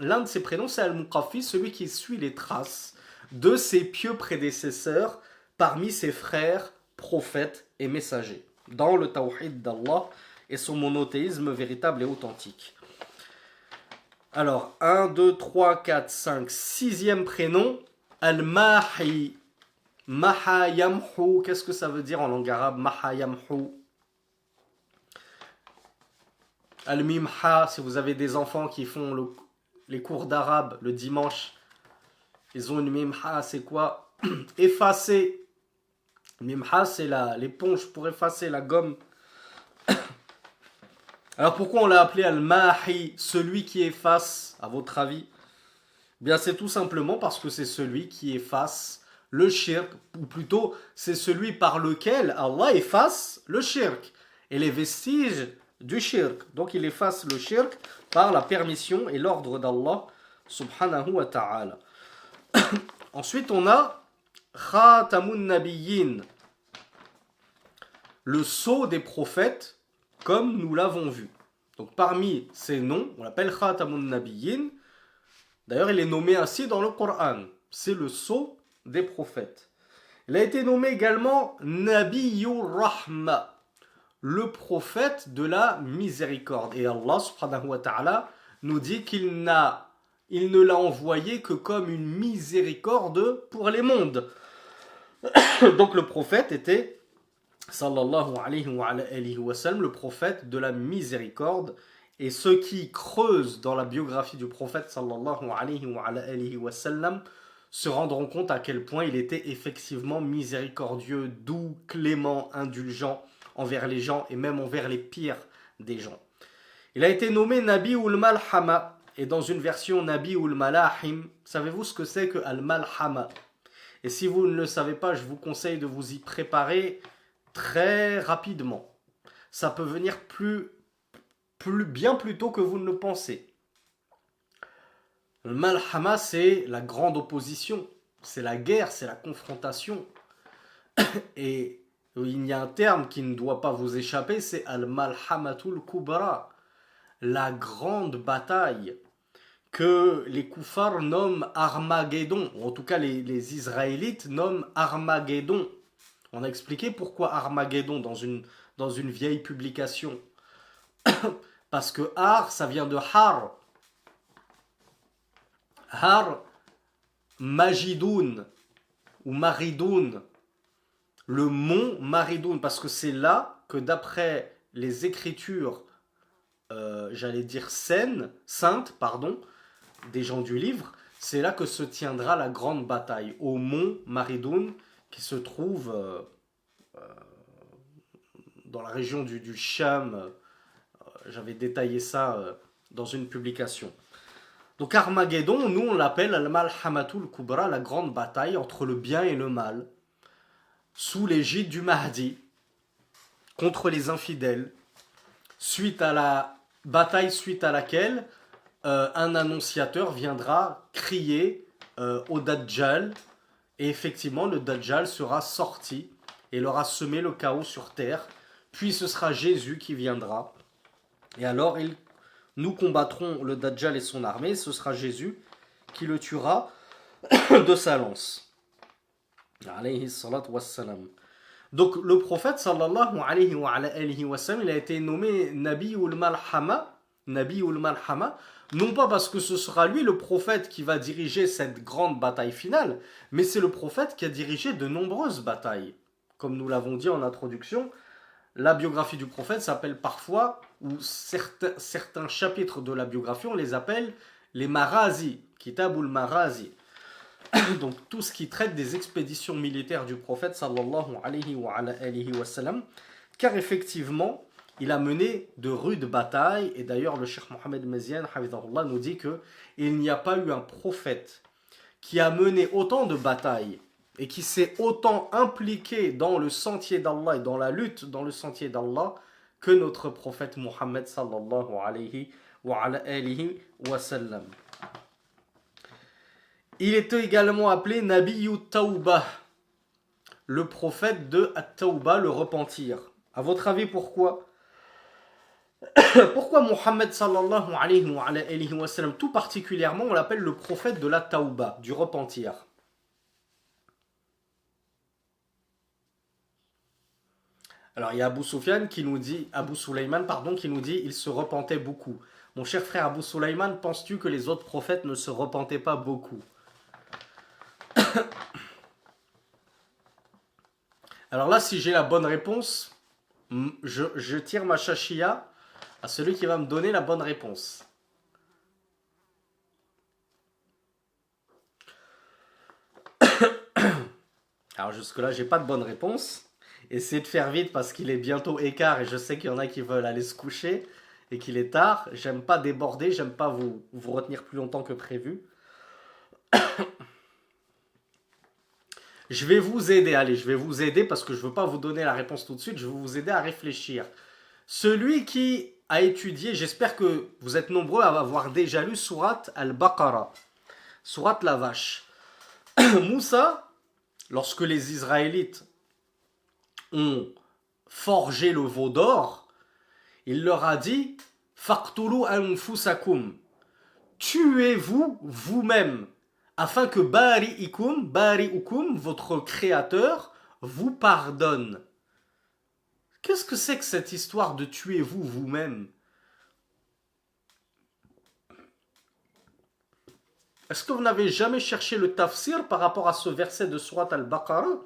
l'un de ses prénoms c'est al-Muqaffi, celui qui suit les traces de ses pieux prédécesseurs parmi ses frères, prophètes et messagers, dans le tawhid d'Allah et son monothéisme véritable et authentique. Alors, 1, 2, 3, 4, 5, sixième prénom, Al-Mahi. Maha yamhu, qu'est-ce que ça veut dire en langue arabe? Maha yamhu. Al-Mimha, si vous avez des enfants qui font les cours d'arabe le dimanche, ils ont une Mimha, c'est quoi? Effacer. Mimha, c'est l'éponge pour effacer la gomme. Alors pourquoi on l'a appelé Al-Mahi, celui qui efface, à votre avis? Bien c'est tout simplement parce que c'est celui qui efface le shirk, ou plutôt c'est celui par lequel Allah efface le shirk et les vestiges du shirk. Donc il efface le shirk par la permission et l'ordre d'Allah subhanahu wa ta'ala. Ensuite on a Khatamun Nabiyyin, le sceau des prophètes, comme nous l'avons vu. Donc parmi ces noms, on l'appelle Khatamun Nabiyyin. D'ailleurs, il est nommé ainsi dans le Coran. C'est le sceau des prophètes. Il a été nommé également Nabiyyur Rahma, le prophète de la miséricorde. Et Allah subhanahu wa ta'ala nous dit qu'il ne l'a envoyé que comme une miséricorde pour les mondes. Donc le prophète était sallallahu alayhi wa sallam, le prophète de la miséricorde. Et ceux qui creusent dans la biographie du prophète sallallahu alayhi wa sallam se rendront compte à quel point il était effectivement miséricordieux, doux, clément, indulgent envers les gens et même envers les pires des gens. Il a été nommé Nabi ul-Malhama et dans une version Nabi ul-Malahim. Savez-vous ce que c'est que al-Malhama? Et si vous ne le savez pas, je vous conseille de vous y préparer très rapidement. Ça peut venir bien plus tôt que vous ne le pensez. Le Malhama, c'est la grande opposition, c'est la guerre, c'est la confrontation. Et il y a un terme qui ne doit pas vous échapper, c'est Al-Malhamatul Kubra, la grande bataille que les koufars nomment Armageddon, ou en tout cas les Israélites nomment Armageddon. On a expliqué pourquoi Armageddon dans une vieille publication. Parce que Ar, ça vient de Har. Har, Majidoun, ou Maridoun. Le mont Maridoun, parce que c'est là que d'après les écritures, j'allais dire saintes, des gens du livre, c'est là que se tiendra la grande bataille, au mont Maridoun, qui se trouve dans la région du Cham. J'avais détaillé ça dans une publication. Donc Armageddon, nous on l'appelle Al-Malhamatul Kubra, la grande bataille entre le bien et le mal, sous l'égide du Mahdi, contre les infidèles, suite à la bataille suite à laquelle un annonciateur viendra crier au Dajjal, et effectivement le Dajjal sera sorti et il aura semé le chaos sur terre, puis ce sera Jésus qui viendra, et alors nous combattrons le Dajjal et son armée, ce sera Jésus qui le tuera de sa lance. Alayhi salatu wassalam. Donc le prophète sallallahu alayhi wa sallam, il a été nommé Nabi ul-Malhama, non pas parce que ce sera lui le prophète qui va diriger cette grande bataille finale, mais c'est le prophète qui a dirigé de nombreuses batailles. Comme nous l'avons dit en introduction, la biographie du prophète s'appelle parfois, ou certains chapitres de la biographie, on les appelle les Marazi, Kitabul Marazi. Donc tout ce qui traite des expéditions militaires du prophète sallallahu alayhi wa sallam, car effectivement, il a mené de rudes batailles, et d'ailleurs le Cheikh Mohamed Meziane hafidhahullah nous dit que il n'y a pas eu un prophète qui a mené autant de batailles et qui s'est autant impliqué dans le sentier d'Allah et dans la lutte dans le sentier d'Allah que notre prophète Muhammad sallallahu alayhi wa sallam. Il était également appelé Nabiyyu Tawbah, le prophète de At-Tawbah, le repentir. À votre avis, pourquoi? Pourquoi Muhammad sallallahu alayhi wa sallam, tout particulièrement, on l'appelle le prophète de la Tawbah, du repentir? Alors il y a Abu Sufyan qui nous dit, Abu Sulayman pardon, qui nous dit il se repentait beaucoup. Mon cher frère Abu Sulayman, penses-tu que les autres prophètes ne se repentaient pas beaucoup? Alors là, si j'ai la bonne réponse, je tire ma shashia à celui qui va me donner la bonne réponse. Alors jusque-là, j'ai pas de bonne réponse. Essayez de faire vite parce qu'il est bientôt écart et je sais qu'il y en a qui veulent aller se coucher et qu'il est tard. J'aime pas déborder, j'aime pas vous retenir plus longtemps que prévu. Je vais vous aider, allez, je vais vous aider parce que je veux pas vous donner la réponse tout de suite, je vais vous aider à réfléchir. Celui qui a étudié, j'espère que vous êtes nombreux à avoir déjà lu Sourate Al-Baqarah, Sourate la vache. Moussa, lorsque les Israélites ont forgé le veau d'or, il leur a dit Faqtulu anfusakum, tuez-vous vous-même, afin que bari'ukum, votre créateur, vous pardonne. Qu'est-ce que c'est que cette histoire de tuez-vous vous-même? Est-ce que vous n'avez jamais cherché le tafsir par rapport à ce verset de Sourate Al-Baqarah?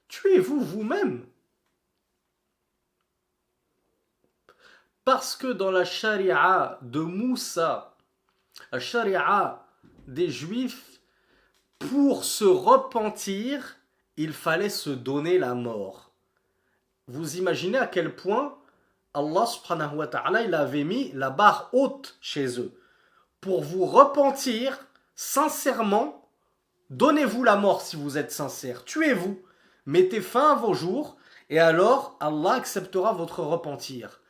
Tuez-vous vous-même. Parce que dans la charia de Moussa, la charia des Juifs, pour se repentir, il fallait se donner la mort. Vous imaginez à quel point Allah subhanahu wa ta'ala, il avait mis la barre haute chez eux. Pour vous repentir, sincèrement, donnez-vous la mort si vous êtes sincère. Tuez-vous, mettez fin à vos jours, et alors Allah acceptera votre repentir.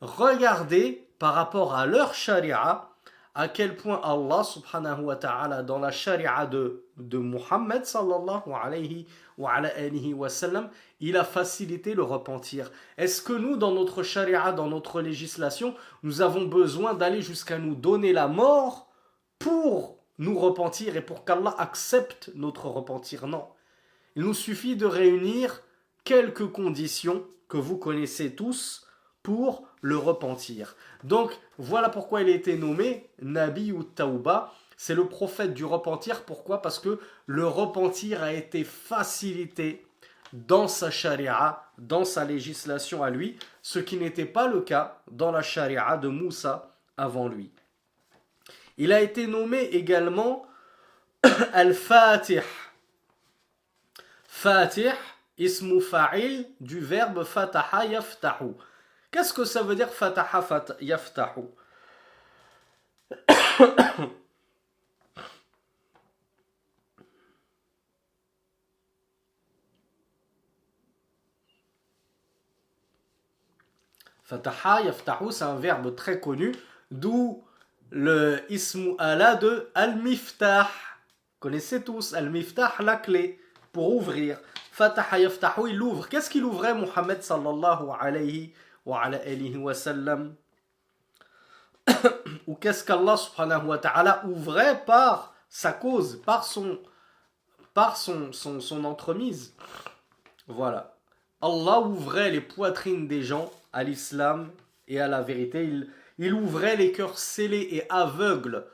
Regardez par rapport à leur charia, à quel point Allah subhanahu wa ta'ala dans la charia de Muhammad sallallahu alayhi wa sallam, il a facilité le repentir. Est-ce que nous, dans notre charia, dans notre législation, nous avons besoin d'aller jusqu'à nous donner la mort pour nous repentir et pour qu'Allah accepte notre repentir? Non. Il nous suffit de réunir quelques conditions que vous connaissez tous pour le repentir. Donc, voilà pourquoi il a été nommé Nabi ou Tawbah. C'est le prophète du repentir. Pourquoi? Parce que le repentir a été facilité dans sa charia, dans sa législation à lui, ce qui n'était pas le cas dans la charia de Moussa avant lui. Il a été nommé également Al-Fatih. Fatih, ismu fa'il du verbe fataha yaftahu. Qu'est-ce que ça veut dire fataha yaftahu? Fataha yaftahu, c'est un verbe très connu, d'où le ismu ala de al-miftah. Connaissez tous al-miftah, la clé pour ouvrir. Fataha yaftahu, il ouvre. Qu'est-ce qu'il ouvrait Muhammad sallallahu alayhi wa sallam? Ou qu'est-ce qu'Allah subhanahu wa ta'ala ouvrait par sa cause, par son entremise? Voilà. Allah ouvrait les poitrines des gens à l'islam et à la vérité. Il ouvrait les cœurs scellés et aveugles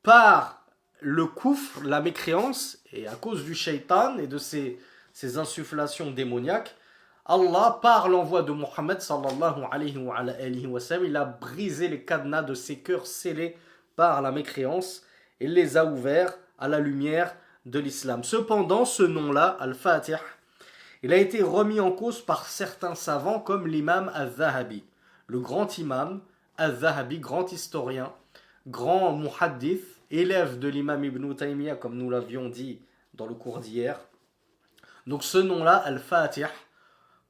par le koufr, la mécréance, et à cause du shaitan et de ses insufflations démoniaques. Allah, par l'envoi de Muhammad sallallahu alayhi wa sallam, il a brisé les cadenas de ces cœurs scellés par la mécréance et les a ouverts à la lumière de l'islam. Cependant, ce nom-là, Al-Fatih, il a été remis en cause par certains savants comme l'imam Al-Zahabi. Le grand imam Al-Zahabi, grand historien, grand muhaddith, élève de l'imam Ibn Taymiyyah, comme nous l'avions dit dans le cours d'hier. Donc ce nom-là, Al-Fatih,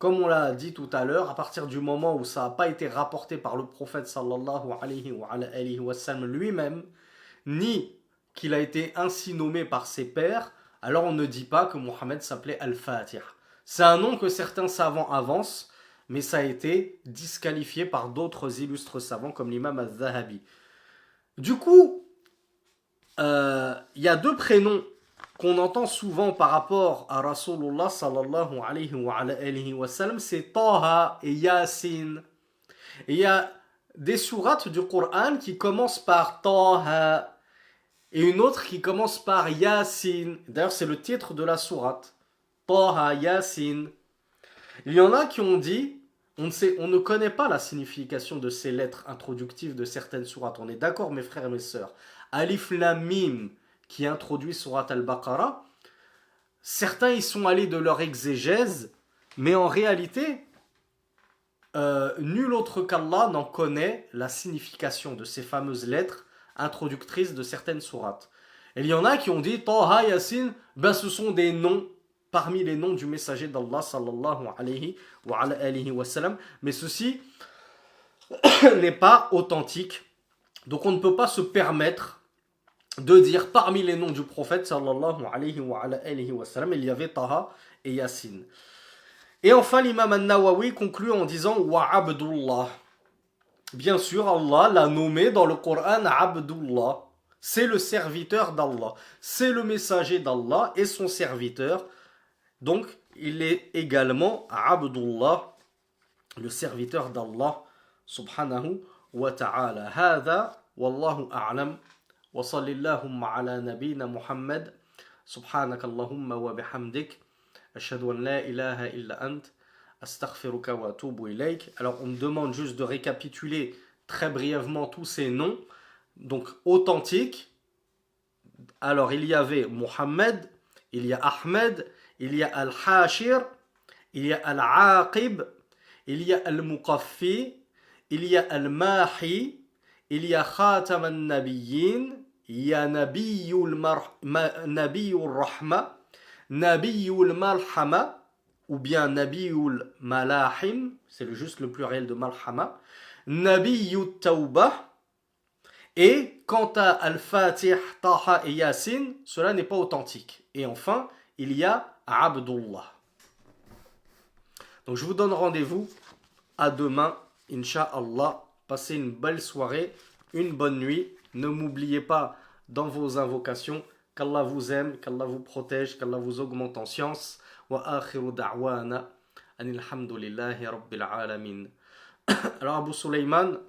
comme on l'a dit tout à l'heure, à partir du moment où ça n'a pas été rapporté par le prophète sallallahu alayhi wa sallam lui-même, ni qu'il a été ainsi nommé par ses pairs, alors on ne dit pas que Mohammed s'appelait Al-Fatih. C'est un nom que certains savants avancent, mais ça a été disqualifié par d'autres illustres savants comme l'imam al-Zahabi. Du coup, y a deux prénoms qu'on entend souvent par rapport à Rasulullah sallallahu alayhi wa sallam, c'est Taha et Yasin. Et il y a des sourates du Coran qui commencent par Taha et une autre qui commence par Yasin. D'ailleurs, c'est le titre de la sourate. Taha, Yasin. Il y en a qui ont dit, on ne connaît pas la signification de ces lettres introductives de certaines sourates. On est d'accord, mes frères et mes sœurs. Alif Lam Mim, qui introduit sourate Al-Baqarah, certains y sont allés de leur exégèse, mais en réalité, nul autre qu'Allah n'en connaît la signification de ces fameuses lettres introductrices de certaines sourates. Et il y en a qui ont dit Taha, Yasin, ben ce sont des noms parmi les noms du messager d'Allah sallallahu alayhi wa sallam, mais ceci n'est pas authentique. Donc on ne peut pas se permettre de dire parmi les noms du prophète sallallahu alayhi wa sallam, il y avait Taha et Yasin. Et enfin l'imam al-Nawawi conclut en disant wa Abdullah. Bien sûr, Allah l'a nommé dans le Coran Abdullah. C'est le serviteur d'Allah. C'est le messager d'Allah et son serviteur. Donc, il est également Abdullah, le serviteur d'Allah, subhanahu wa ta'ala. Hada, wallahu a'lam, wa sallallahu ala nabina Muhammad, subhanaka Allahumma wa bihamdik, ashhadu an la ilaha illa ant, astaghfiruka wa atubu ilayk. Alors, on me demande juste de récapituler très brièvement tous ces noms, donc authentiques. Alors, il y avait Muhammad, il y a Ahmed, il y a Al-Hashir, il y a Al-Aqib, il y a Al-Muqaffi, il y a Al-Mahi, il y a Khatam al-Nabiyyin, il y a Nabiyul Rahma, Nabiyul Malhama, ou bien Nabiyul Malahim, c'est juste le pluriel de Malhama, Nabiyul Tawbah. Et quant à Al-Fatih, Taha et Yasin, cela n'est pas authentique. Et enfin, il y a Abdullah. Donc je vous donne rendez-vous à demain, Inch'Allah. Passez une belle soirée, une bonne nuit. Ne m'oubliez pas dans vos invocations qu'Allah vous aime, qu'Allah vous protège, qu'Allah vous augmente en science. Wa akhiru da'wana anil hamdulillahi rabbil alamin. Alors Abu Sulaiman,